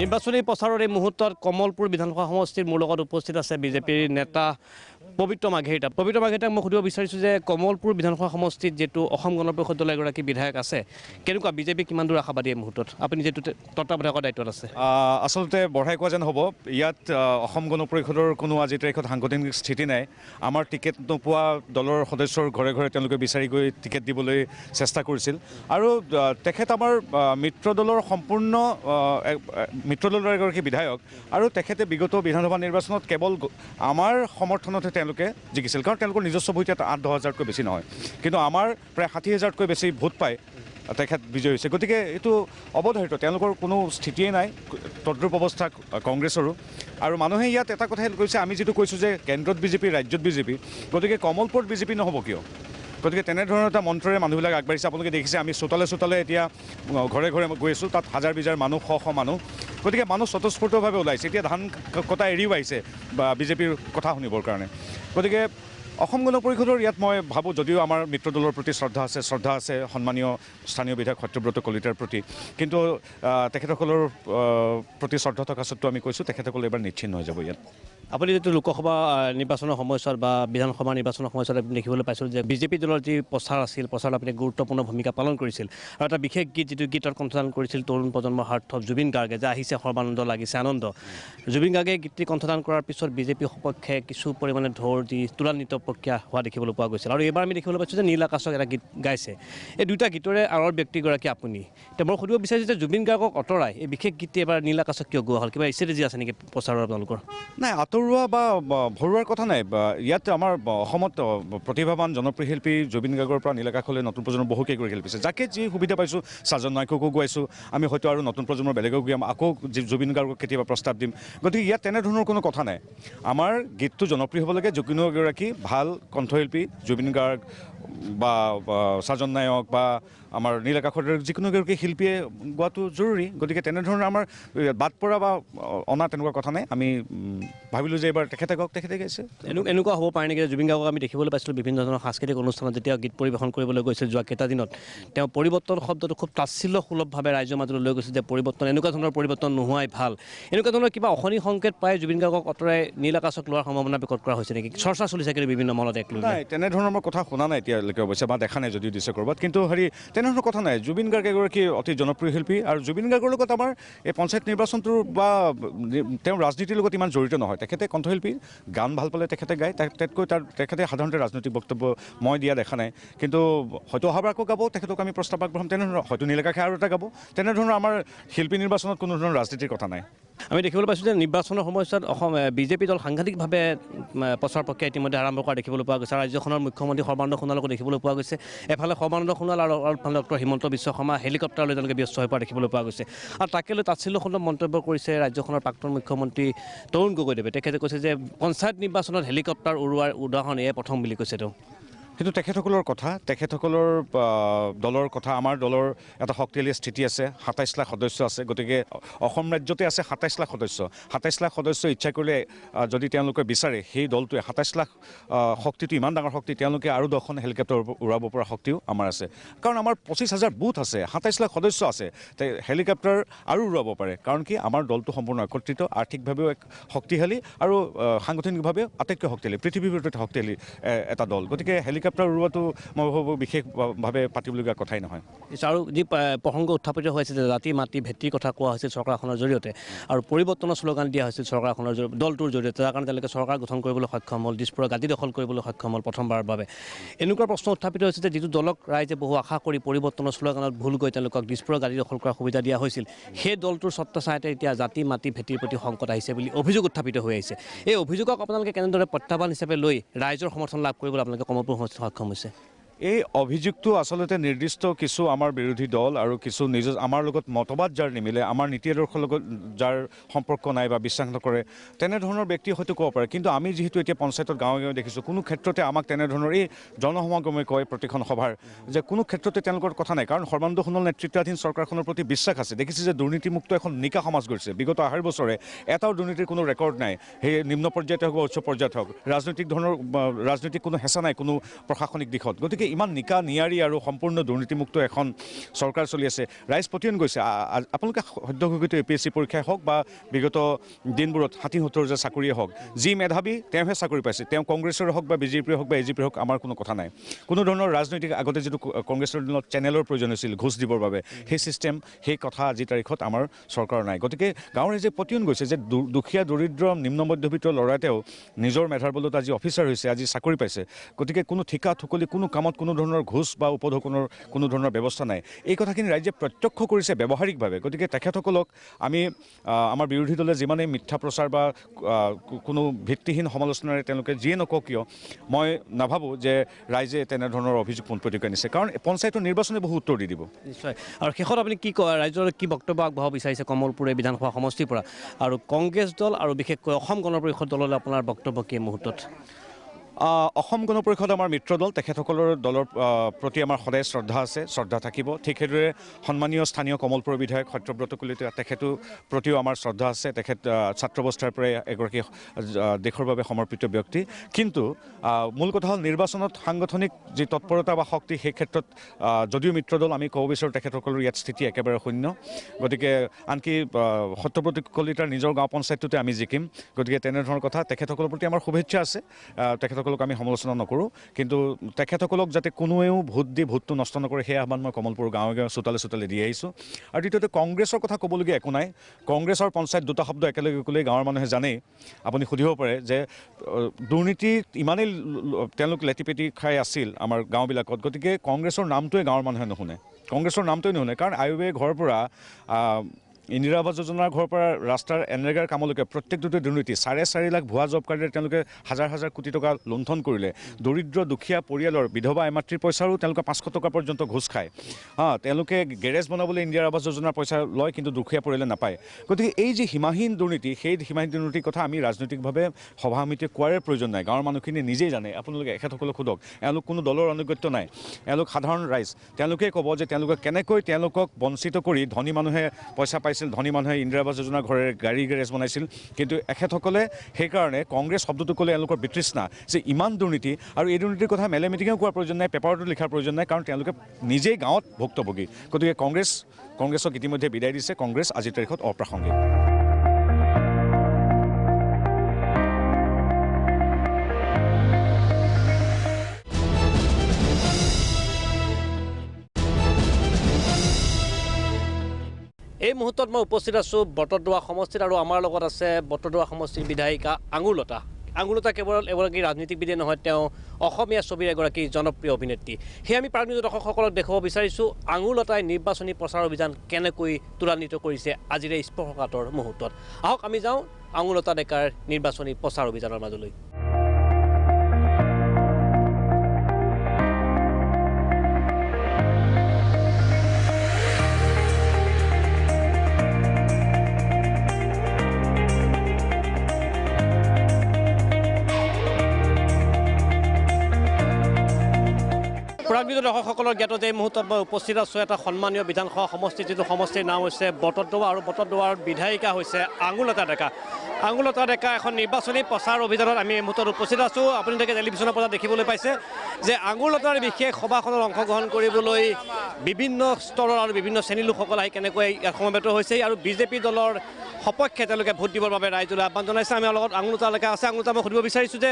নিৰ্বাচনী প্ৰচাৰৰ এই মুহূৰ্তত কমলপুৰ বিধানসভা সমষ্টিৰ মোৰ লগত উপস্থিত আছে বিজেপিৰ নেতা পবিত্ৰ মাৰ্ঘেৰিটা। পবিত্ৰ মাৰ্ঘেৰিটাক মই সুধিব বিচাৰিছোঁ যে কমলপুৰ বিধানসভা সমষ্টিত যিটো অসম গণ পৰিষদ দলৰ এগৰাকী বিধায়ক আছে, কেনেকুৱা বিজেপি কিমান দূৰ আশাবাদী এই মুহূৰ্তত? আপুনি যিটো তত্ত্বাৱধায়কৰ দায়িত্বত আছে। আচলতে বঢ়াই কোৱা যেন হ'ব, ইয়াত অসম গণ পৰিষদৰ কোনো আজিৰ তাৰিখত সাংগঠনিক স্থিতি নাই। আমাৰ টিকেট নোপোৱা দলৰ সদস্যৰ ঘৰে ঘৰে তেওঁলোকে বিচাৰি গৈ টিকেট দিবলৈ চেষ্টা কৰিছিল। আৰু তেখেত আমাৰ মিত্ৰ দলৰ সম্পূৰ্ণ মিত্ৰ দলৰ এগৰাকী বিধায়ক, আৰু তেখেতে বিগত বিধানসভা নিৰ্বাচনত কেৱল আমাৰ সমৰ্থনতহে তেওঁলোকে জিকিছিল, কাৰণ তেওঁলোকৰ নিজস্ব ভোট ইয়াত 8-10 হাজাৰতকৈ বেছি নহয়, কিন্তু আমাৰ প্ৰায় 60 হাজাৰতকৈ বেছি ভোট পাই তেখেত বিজয়ী হৈছে। গতিকে এইটো অৱধাৰিত, তেওঁলোকৰ কোনো স্থিতিয়েই নাই, তদ্ৰূপ অৱস্থা কংগ্ৰেছৰো। আৰু মানুহে ইয়াত এটা কথাই কৈছে, আমি যিটো কৈছোঁ যে কেন্দ্ৰত বিজেপি, ৰাজ্যত বিজেপি, গতিকে কমলপুৰত বিজেপি নহ'ব কিয়? গতিকে তেনেধৰণৰ এটা মন্ত্ৰৰে মানুহবিলাক আগবাঢ়িছে। আপোনালোকে দেখিছে আমি চোতালে চোতালে এতিয়া ঘৰে ঘৰে গৈ আছোঁ, তাত হাজাৰ বিজাৰ মানুহ, শ মানুহ। গতিকে মানুহ স্বতঃস্ফূৰ্তভাৱে ওলাইছে, এতিয়া ধান কটা এৰিও আহিছে বা বিজেপিৰ কথা শুনিবৰ কাৰণে। গতিকে অসম গণ পৰিষদৰ ইয়াত মই ভাবোঁ, যদিও আমাৰ মিত্ৰ দলৰ প্ৰতি শ্ৰদ্ধা আছে সন্মানীয় স্থানীয় বিধায়ক সত্যব্ৰত কলিতাৰ প্ৰতি, কিন্তু তেখেতসকলৰ প্ৰতি শ্ৰদ্ধা থকা স্বত্বেও আমি কৈছোঁ তেখেতসকল এবাৰ নিশ্চিন্ন হৈ যাব ইয়াত। আপুনি যিটো লোকসভা নিৰ্বাচনৰ সময়ছোৱাত বা বিধানসভা নিৰ্বাচনৰ সময়ছোৱাত আপুনি দেখিবলৈ পাইছিল যে বিজেপি দলৰ যি প্ৰচাৰ আছিল, প্ৰচাৰত আপুনি গুৰুত্বপূৰ্ণ ভূমিকা পালন কৰিছিল। আৰু এটা বিশেষ গীত, যিটো গীতত কণ্ঠদান কৰিছিল তৰুণ প্ৰজন্মৰ হাৰ্থ জুবিন গাৰ্গে, যে আহিছে সৰ্বানন্দ লাগিছে আনন্দ। জুবিন গাৰ্গে গীতটি কণ্ঠদান কৰাৰ পিছত বিজেপিৰ সপক্ষে কিছু পৰিমাণে ঢৌৰ যি ত্বৰান্বিত প্ৰক্ৰিয়া হোৱা দেখিবলৈ পোৱা গৈছিল। আৰু এইবাৰ আমি দেখিবলৈ পাইছোঁ যে নীল আকাশক এটা গীত গাইছে। এই দুটা গীতৰে আঁৰৰ ব্যক্তিগৰাকী আপুনি। এতিয়া মই সুধিব বিচাৰিছোঁ যে জুবিন গাৰ্গক আঁতৰাই এই বিশেষ গীতটি এবাৰ নীল আকাশক কিয় গোৱা হ'ল? কিবা ষ্ট্ৰেটেজি আছে নেকি প্ৰচাৰৰ আপোনালোকৰ? নাই, আঁতৰোৱা বা ভৰোৱাৰ কথা নাই। ইয়াত আমাৰ অসমত প্ৰতিভাৱান জনপ্ৰিয় শিল্পী জুবিন গাৰ্গৰ পৰা নীল আকাশলৈ নতুন প্ৰজন্মৰ বহু কেইগৰাকী শিল্পী আছে, যাকে যি সুবিধা পাইছোঁ সাজন নায়ককো গোৱাইছোঁ, আমি হয়তো আৰু নতুন প্ৰজন্মৰ বেলেগক গাম, আকৌ জুবিন গাৰ্গক কেতিয়াবা প্ৰস্তাৱ দিম। গতিকে ইয়াত তেনেধৰণৰ কোনো কথা নাই। আমাৰ গীতটো জনপ্ৰিয় হ'ব লাগে, যিকোনো এগৰাকী ভাল কণ্ঠশিল্পী জুবিন গাৰ্গ বা সাজন নায়ক বা আমাৰ নীল আকাশৰ যিকোনো এগৰাকী শিল্পীয়ে গোৱাটো জৰুৰী গতিকে তেনেধৰণৰ আমাৰ বাদ পৰা বা অনা তেনেকুৱা কথা নাই আমি ভাবিলোঁ যে এইবাৰ তেখেতে গাওক তেখেতে গাইছে এনেকুৱা হ'ব পাৰে নেকি জুবিন গাৰ্গক আমি দেখিবলৈ পাইছিলোঁ বিভিন্ন ধৰণৰ সাংস্কৃতিক অনুষ্ঠানত যেতিয়া গীত পৰিৱেশন কৰিবলৈ গৈছিল যোৱা কেইটা দিনত তেওঁ পৰিৱৰ্তন শব্দটো খুব তাচ্ছিল্যসুলভভাৱে ৰাইজৰ মাজলৈ লৈ গৈছিল যে পৰিৱৰ্তন এনেকুৱা ধৰণৰ পৰিৱৰ্তন নোহোৱাই ভাল এনেকুৱা ধৰণৰ কিবা অশনি সংকেত পাই জুবিন গাৰ্গক অঁতৰাই নীল আকাশক লোৱাৰ সম্ভাৱনা বিকট কৰা হৈছে নেকি চৰ্চা চলিছে কিন্তু বিভিন্ন মনত এক নাই তেনেধৰণৰ মই কথা শুনা নাই এতিয়ালৈকে অৱশ্যে বা দেখা নাই যদিও দিছে ক'ৰবাত কিন্তু তেনেধৰণৰ কথা নাই জুবিন গাৰ্গ এগৰাকী অতি জনপ্ৰিয় শিল্পী আৰু জুবিন গাৰ্গৰ লগত আমাৰ এই পঞ্চায়ত নিৰ্বাচনটোৰ বা তেওঁ ৰাজনীতিৰ লগত ইমান জড়িত নহয় তেখেতে কণ্ঠশিল্পী গান ভাল পালে তেখেতে গায় তাতকৈ তেখেতে সাধাৰণতে ৰাজনৈতিক বক্তব্য মই দিয়া দেখা নাই কিন্তু হয়তো অহাবাৰ আকৌ গাব তেখেতক আমি প্ৰস্তাৱ আগবঢ়াম তেনেধৰণৰ হয়তো নীল আকাশে আৰু এটা গাব তেনেধৰণৰ আমাৰ শিল্পী নিৰ্বাচনত কোনো ধৰণৰ ৰাজনীতিৰ কথা নাই আমি দেখিবলৈ পাইছোঁ যে নিৰ্বাচনৰ সময়ছোৱাত বিজেপি দল সাংঘাতিকভাৱে প্ৰচাৰ প্ৰক্ৰিয়া ইতিমধ্যে আৰম্ভ কৰা দেখিবলৈ পোৱা গৈছে ৰাজ্যখনৰ মুখ্যমন্ত্ৰী সৰ্বানন্দ সোণোৱালকো দেখিবলৈ পোৱা গৈছে এফালে সৰ্বানন্দ সোণোৱাল আৰু আনফালে ডক্টৰ হিমন্ত বিশ্ব শৰ্মা হেলিকপ্টাৰলৈ তেওঁলোকে ব্যস্ত হৈ পৰা দেখিবলৈ পোৱা গৈছে আৰু তাকে লৈ তাচ্ছিল্যসুলভ মন্তব্য কৰিছে ৰাজ্যখনৰ প্ৰাক্তন মুখ্যমন্ত্ৰী তৰুণ গগৈদেৱে তেখেতে কৈছে যে পঞ্চায়ত নিৰ্বাচনত হেলিকপ্টাৰ উৰুৱাৰ উদাহৰণ এয়ে প্ৰথম বুলি কৈছে তেওঁ সেইটো তেখেতসকলৰ কথা তেখেতসকলৰ দলৰ কথা আমাৰ দলৰ এটা শক্তিশালী স্থিতি আছে ২৭ লাখ সদস্য আছে গতিকে অসম ৰাজ্যতে আছে ২৭ লাখ সদস্য ২৭ লাখ সদস্য ইচ্ছা কৰিলে যদি তেওঁলোকে বিচাৰে সেই দলটোৱে ২৭ লাখ শক্তিটো ইমান ডাঙৰ শক্তি তেওঁলোকে আৰু 10খন হেলিকপ্টাৰ উৰাব পৰা শক্তিও আমাৰ আছে কাৰণ আমাৰ ২৫,০০০ বুথ আছে ২৭ লাখ সদস্য আছে হেলিকপ্টাৰ আৰু উৰাব পাৰে কাৰণ কি আমাৰ দলটো সম্পূৰ্ণ একত্ৰিত আৰ্থিকভাৱেও এক শক্তিশালী আৰু সাংগঠনিকভাৱেও আটাইতকৈ শক্তিশালী পৃথিৱীৰ ভিতৰত শক্তিশালী এটা দল গতিকে হেলিকপ্টাৰ উৰুৱাটো মই ভাবোঁ বিশেষভাৱে পাতিবলগীয়া কথাই নহয় আৰু যি প্ৰসংগ উত্থাপিত হৈছে যে জাতি মাটি ভেটিৰ কথা কোৱা হৈছিল চৰকাৰখনৰ জৰিয়তে আৰু পৰিৱৰ্তনৰ শ্লোগান দিয়া হৈছিল চৰকাৰখনৰ দলটোৰ জৰিয়তে যাৰ কাৰণে তেওঁলোকে চৰকাৰ গঠন কৰিবলৈ সক্ষম হ'ল দিছপুৰৰ গাদী দখল কৰিবলৈ সক্ষম হ'ল প্ৰথমবাৰৰ বাবে এনেকুৱা প্ৰশ্ন উত্থাপিত হৈছে যে যিটো দলক ৰাইজে বহু আশা কৰি পৰিৱৰ্তনৰ শ্লোগানত ভুল গৈ তেওঁলোকক দিছপুৰৰ গাদী দখল কৰাৰ সুবিধা দিয়া হৈছিল সেই দলটোৰ ছত্ৰছায়াতে এতিয়া জাতি মাটি ভেটিৰ প্ৰতি সংকট আহিছে বুলি অভিযোগ উত্থাপিত হৈ আহিছে এই অভিযোগক আপোনালোকে কেনেদৰে প্ৰত্যাহ্বান হিচাপে লৈ ৰাইজৰ সমৰ্থন লাভ কৰিবলৈ আপোনালোকে কমলপুৰ সমষ্টিত সক্ষম হৈছে এই অভিযোগটো আচলতে নিৰ্দিষ্ট কিছু আমাৰ বিৰোধী দল আৰু কিছু নিজৰ আমাৰ লগত মতবাদ যাৰ নিমিলে আমাৰ নীতি আদৰ্শৰ লগত যাৰ সম্পৰ্ক নাই বা বিশ্বাস নকৰে তেনেধৰণৰ ব্যক্তি হয়তো ক'ব পাৰে কিন্তু আমি যিহেতু এতিয়া পঞ্চায়তত গাঁৱে গাঁৱে দেখিছোঁ কোনো ক্ষেত্ৰতে আমাক তেনেধৰণৰ এই জনসমাগমে কয় প্ৰতিখন সভাৰ যে কোনো ক্ষেত্ৰতে তেওঁলোকৰ কথা নাই কাৰণ সৰ্বানন্দ সোণোৱাল নেতৃত্বাধীন চৰকাৰখনৰ প্ৰতি বিশ্বাস আছে দেখিছে যে দুৰ্নীতিমুক্ত এখন নিকা সমাজ গঢ়িছে বিগত 8 বছৰে এটাও দুৰ্নীতিৰ কোনো ৰেকৰ্ড নাই সেই নিম্ন পৰ্যায়তে হওক বা উচ্চ পৰ্যায়ত হওক ৰাজনৈতিক কোনো হেঁচা নাই কোনো প্ৰশাসনিক দিশত গতিকে ইমান নিকা নিয়াৰী আৰু সম্পূৰ্ণ দুৰ্নীতিমুক্ত এখন চৰকাৰ চলি আছে ৰাইজ পতিয়ন গৈছে আপোনালোকে সদ্যঘোষিত APSC পৰীক্ষাই হওক বা বিগত দিনবোৰত ৬০-৭০ চাকৰিয়ে হওক যি মেধাৱী তেওঁহে চাকৰি পাইছে তেওঁ কংগ্ৰেছৰ হওক বা বিজেপিৰ হওক বা AGPৰ হওক আমাৰ কোনো কথা নাই কোনো ধৰণৰ ৰাজনৈতিক আগতে যিটো কংগ্ৰেছৰ দিনত চেনেলৰ প্ৰয়োজন হৈছিল ঘোষ দিবৰ বাবে সেই ছিষ্টেম সেই কথা আজিৰ তাৰিখত আমাৰ চৰকাৰৰ নাই গতিকে গাঁৱৰ ৰাইজে পতিয়ন গৈছে যে দুখীয়া দৰিদ্ৰ নিম্ন মধ্যবিত্ত ল'ৰাতেও নিজৰ মেধাৰ বলত আজি অফিচাৰ হৈছে আজি চাকৰি পাইছে গতিকে কোনো ঠিকা থুকলি কোনো কামত কোনো ধৰণৰ ঘোষ বা উপঢৌকনৰ কোনো ধৰণৰ ব্যৱস্থা নাই এই কথাখিনি ৰাইজে প্ৰত্যক্ষ কৰিছে ব্যৱহাৰিকভাৱে গতিকে তেখেতসকলক আমি আমাৰ বিৰোধী দলে যিমানেই মিথ্যা প্ৰচাৰ বা কোনো ভিত্তিহীন সমালোচনাৰে তেওঁলোকে যিয়ে নকওঁ কিয় মই নাভাবোঁ যে ৰাইজে তেনেধৰণৰ অভিযোগ পোনপটীয়াকৈ আনিছে কাৰণ পঞ্চায়তৰ নিৰ্বাচনে বহু উত্তৰ দি দিব নিশ্চয় আৰু শেষত আপুনি কি কয় ৰাইজৰ কি বক্তব্য আগবঢ়াব বিচাৰিছে কমলপুৰ বিধানসভা সমষ্টিৰ পৰা আৰু কংগ্ৰেছ দল আৰু বিশেষকৈ অসম গণ পৰিষদ দললৈ আপোনাৰ বক্তব্য কি মুহূৰ্তত অসম গণ পৰিষদ আমাৰ মিত্ৰ দল তেখেতসকলৰ দলৰ প্ৰতি আমাৰ সদায় শ্ৰদ্ধা আছে শ্ৰদ্ধা থাকিব ঠিক সেইদৰে সন্মানীয় স্থানীয় কমলপুৰৰ বিধায়ক সত্যব্ৰত কলিতা তেখেতৰ প্ৰতিও আমাৰ শ্ৰদ্ধা আছে তেখেত ছাত্ৰ অৱস্থাৰ পৰাই এগৰাকী দেশৰ বাবে সমৰ্পিত ব্যক্তি কিন্তু মূল কথা হ'ল নিৰ্বাচনত সাংগঠনিক যি তৎপৰতা বা শক্তি সেই ক্ষেত্ৰত যদিও মিত্ৰ দল আমি ক'ব বিচাৰোঁ তেখেতসকলৰ ইয়াত স্থিতি একেবাৰে শূন্য গতিকে আনকি সত্যব্ৰত কলিতাৰ নিজৰ গাঁও পঞ্চায়তটোতে আমি জিকিম গতিকে তেনেধৰণৰ কথা তেখেতসকলৰ প্ৰতি আমাৰ শুভেচ্ছা আছে তেখেতসকলক আমি সমালোচনা নকৰোঁ কিন্তু তেখেতসকলক যাতে কোনোৱেও ভোট দি ভোটটো নষ্ট নকৰে সেই আহ্বান মই কমলপুৰ গাঁৱে গাঁৱে চোতালে দি আহিছোঁ আৰু দ্বিতীয়তে কংগ্ৰেছৰ কথা ক'বলগীয়া একো নাই কংগ্ৰেছৰ পঞ্চায়ত দুটা শব্দ একেলগে ক'লেই গাঁৱৰ মানুহে জানেই আপুনি সুধিব পাৰে যে দুৰ্নীতি ইমানেই তেওঁলোক লেটিপেটি খাই আছিল আমাৰ গাঁওবিলাকত গতিকে কংগ্ৰেছৰ নামটোৱে গাঁৱৰ মানুহে নুশুনে কাৰণ আয়োগে ঘৰৰ পৰা ইন্দিৰা আৱাস যোজনাৰ ঘৰৰ পৰা ৰাস্তাৰ এনৰেগাৰ কামলৈকে প্ৰত্যেকটোতে দুৰ্নীতি 4.5 লাখ ভুৱা জব কাৰ্ডেৰে তেওঁলোকে হাজাৰ হাজাৰ কোটি টকা লুণ্ঠন কৰিলে দৰিদ্ৰ দুখীয়া পৰিয়ালৰ বিধৱা এমাতৃৰ পইচাৰো তেওঁলোকে 500 টকা পৰ্যন্ত ঘোষ খায় তেওঁলোকে গেৰেজ বনাবলৈ ইন্দিৰা আৱাস যোজনাৰ পইচা লয় কিন্তু দুখীয়া পৰিয়ালে নাপায় গতিকে এই যে সীমাহীন দুৰ্নীতি সেই সীমাহীন দুৰ্নীতিৰ কথা আমি ৰাজনৈতিকভাৱে সভা সমিতিয়ে কোৱাৰ প্ৰয়োজন নাই গাঁৱৰ মানুহখিনি নিজেই জানে আপোনালোকে এখেতসকলক সোধক এওঁলোক কোনো দলৰ অনুগত্য নাই এওঁলোক সাধাৰণ ৰাইজ তেওঁলোকে ক'ব যে তেওঁলোকে কেনেকৈ তেওঁলোকক বঞ্চিত কৰি ধনী মানুহে পইচা পাইছিল ধনী মানুহে ইন্দিৰা আৱাস যোজনাৰ ঘৰে গাড়ী গেৰেজ বনাইছিল কিন্তু এখেতসকলে সেইকাৰণে কংগ্ৰেছ শব্দটো ক'লে এওঁলোকৰ বিতৃষ্ণা যে ইমান দুৰ্নীতি আৰু এই দুৰ্নীতিৰ কথা মেলে মিটিঙেও কোৱাৰ প্ৰয়োজন নাই পেপাৰতো লিখাৰ প্ৰয়োজন নাই কাৰণ তেওঁলোকে নিজেই গাঁৱত ভুক্তভোগী গতিকে কংগ্ৰেছক ইতিমধ্যে বিদায় দিছে কংগ্ৰেছ আজিৰ তাৰিখত অপ্ৰাসংগিক এই মুহূৰ্তত মই উপস্থিত আছোঁ বটদ্ৰৱা সমষ্টিত আৰু আমাৰ লগত আছে বটদ্ৰৱা সমষ্টিৰ বিধায়িকা আঙুৰলতা কেৱল এগৰাকী ৰাজনীতিবিদে নহয় তেওঁ অসমীয়া ছবিৰ এগৰাকী জনপ্ৰিয় অভিনেত্ৰী সেয়ে আমি প্ৰাজ্ঞ দৰ্শকসকলক দেখুৱাব বিচাৰিছোঁ আঙুৰলতাই নিৰ্বাচনী প্ৰচাৰ অভিযান কেনেকৈ ত্বৰান্বিত কৰিছে আজিৰ এই স্পৰ্শকাতৰ মুহূৰ্তত আহক আমি যাওঁ আঙুৰলতা ডেকাৰ নিৰ্বাচনী প্ৰচাৰ অভিযানৰ মাজলৈ প্ৰাজ্ঞ দৰ্শকসকলৰ জ্ঞাত যে এই মুহূৰ্তত মই উপস্থিত আছোঁ এটা সন্মানীয় বিধানসভা সমষ্টি যিটো সমষ্টিৰ নাম হৈছে বটদ্ৰৱা আৰু বটদ্ৰৱাৰ বিধায়িকা হৈছে আঙুৰলতা ডেকা এখন নিৰ্বাচনী প্ৰচাৰ অভিযানত আমি এই মুহূৰ্তত উপস্থিত আছোঁ আপোনালোকে টেলিভিশ্যনৰ পৰা দেখিবলৈ পাইছে যে আঙুৰলতাৰ বিশেষ সভাখনত অংশগ্ৰহণ কৰিবলৈ বিভিন্ন স্তৰৰ আৰু বিভিন্ন শ্ৰেণীৰ লোকসকল আহি কেনেকৈ ইয়াত সমবেত হৈছে আৰু বিজেপি দলৰ সপক্ষে তেওঁলোকে ভোট দিবৰ বাবে ৰাইজলৈ আহ্বান জনাইছে আমি লগত আঙুৰলতা ডেকা আছে আঙুৰলতা মই সুধিব বিচাৰিছোঁ যে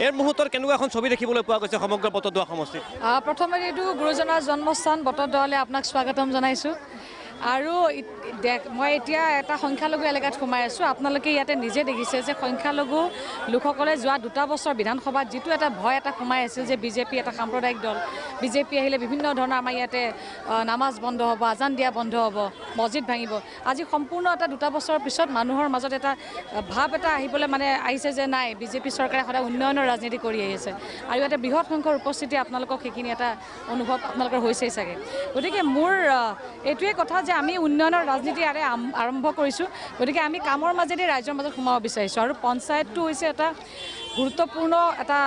এই মুহূৰ্তত কেনেকুৱা এখন ছবি দেখিবলৈ পোৱা গৈছে সমগ্ৰ বটদ্ৰৱা সমষ্টিত প্ৰথমে এইটো গুৰুজনাৰ জন্মস্থান বটদ্ৰৱালৈ আপোনাক স্বাগতম জনাইছোঁ আৰু মই এতিয়া এটা সংখ্যালঘু এলেকাত সোমাই আছোঁ আপোনালোকে ইয়াতে নিজে দেখিছে যে সংখ্যালঘু লোকসকলে যোৱা 2 বছৰ বিধানসভাত যিটো এটা ভয় এটা সোমাই আছিল যে বিজেপি এটা সাম্প্ৰদায়িক দল বিজেপি আহিলে বিভিন্ন ধৰণৰ আমাৰ ইয়াতে নামাজ বন্ধ হ'ব আজান দিয়া বন্ধ হ'ব মছজিদ ভাঙিব আজি সম্পূৰ্ণ এটা 2 বছৰৰ পিছত মানুহৰ মাজত এটা ভাৱ এটা আহিবলৈ মানে আহিছে যে নাই বিজেপি চৰকাৰে সদায় উন্নয়নৰ ৰাজনীতি কৰি আহিছে আৰু ইয়াতে বৃহৎ সংখ্যৰ উপস্থিতি আপোনালোকক সেইখিনি এটা অনুভৱ আপোনালোকৰ হৈছেই চাগে গতিকে মোৰ এইটোৱে কথা যে আমি উন্নয়নৰ ৰাজনীতি ইয়াৰে আৰম্ভ কৰিছোঁ গতিকে আমি কামৰ মাজেদি ৰাইজৰ মাজত সোমাব বিচাৰিছোঁ আৰু পঞ্চায়তটো হৈছে এটা গুৰুত্বপূৰ্ণ এটা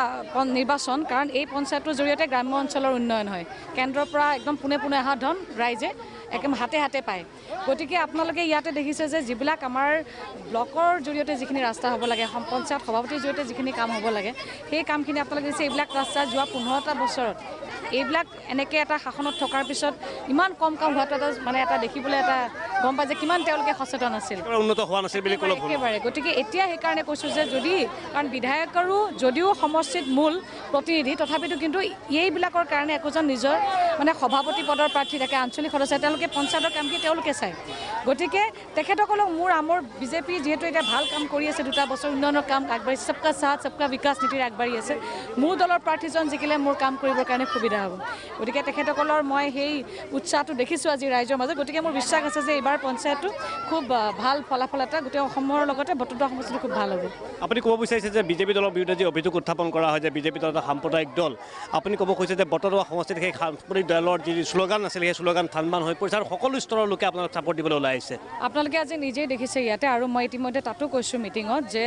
নিৰ্বাচন কাৰণ এই পঞ্চায়তৰ জৰিয়তে গ্ৰাম্য অঞ্চলৰ উন্নয়ন হয় কেন্দ্ৰৰ পৰা একদম পোনে পোনে অহা ধন ৰাইজে একদম হাতে হাতে পায় গতিকে আপোনালোকে ইয়াতে দেখিছে যে যিবিলাক আমাৰ ব্লকৰ জৰিয়তে যিখিনি ৰাস্তা হ'ব লাগে পঞ্চায়ত সভাপতিৰ জৰিয়তে যিখিনি কাম হ'ব লাগে সেই কামখিনি আপোনালোকে দেখিছে এইবিলাক ৰাস্তা যোৱা 15টা বছৰত এইবিলাক এনেকৈ এটা শাসনত থকাৰ পিছত ইমান কম কাম হোৱাটো এটা মানে এটা দেখিবলৈ এটা গম পায় যে কিমান তেওঁলোকে সচেতন আছিল উন্নত হোৱা নাছিল বুলি ক'লে একেবাৰে গতিকে এতিয়া সেইকাৰণে কৈছোঁ যে যদি কাৰণ বিধায়কৰো যদিও সমষ্টিত মূল প্ৰতিনিধি তথাপিতো কিন্তু এইবিলাকৰ কাৰণে একোজন নিজৰ মানে সভাপতি পদৰ প্ৰাৰ্থী থাকে আঞ্চলিক সদস্য তেওঁলোকে পঞ্চায়তৰ কামখিনি তেওঁলোকে চায় গতিকে তেখেতসকলক মোৰ বিজেপি যিহেতু এতিয়া ভাল কাম কৰি আছে 2 বছৰ উন্নয়নৰ কাম আগবাঢ়িছে সবকা সাথ সবকা বিকাশ নীতিৰে আগবাঢ়ি আছে মোৰ দলৰ প্ৰাৰ্থীজন জিকিলে মোৰ কাম কৰিবৰ কাৰণে সুবিধা হ'ব গতিকে তেখেতসকলৰ মই সেই উৎসাহটো দেখিছোঁ আজি ৰাইজৰ মাজত গতিকে মোৰ বিশ্বাস আছে যে এইবাৰ পঞ্চায়তটো খুব ভাল ফলাফল এটা গোটেই অসমৰ লগতে বটদ্ৰৱা সমষ্টিটো খুব ভাল হ'ব আপুনি ক'ব বিচাৰিছে যে বিজেপি দলৰ বিৰুদ্ধে যি অভিযোগ উত্থাপন কৰা হয় যে বিজেপি দল এটা সাম্প্ৰদায়িক দল আপুনি ক'ব খুজিছে যে বটদ্ৰৱা সমষ্টিত সেই সাম্প্ৰদায়িক দলৰ যি শ্লোগান আছিল সেই শ্লোগান থানবান হৈ পৰিছে আৰু সকলো স্তৰৰ লোকে আপোনালোক ছাপোৰ্ট দিবলৈ ওলাই আহিছে আপোনালোকে আজি নিজেই দেখিছে ইয়াতে আৰু মই ইতিমধ্যে তাতো কৈছোঁ মিটিঙত যে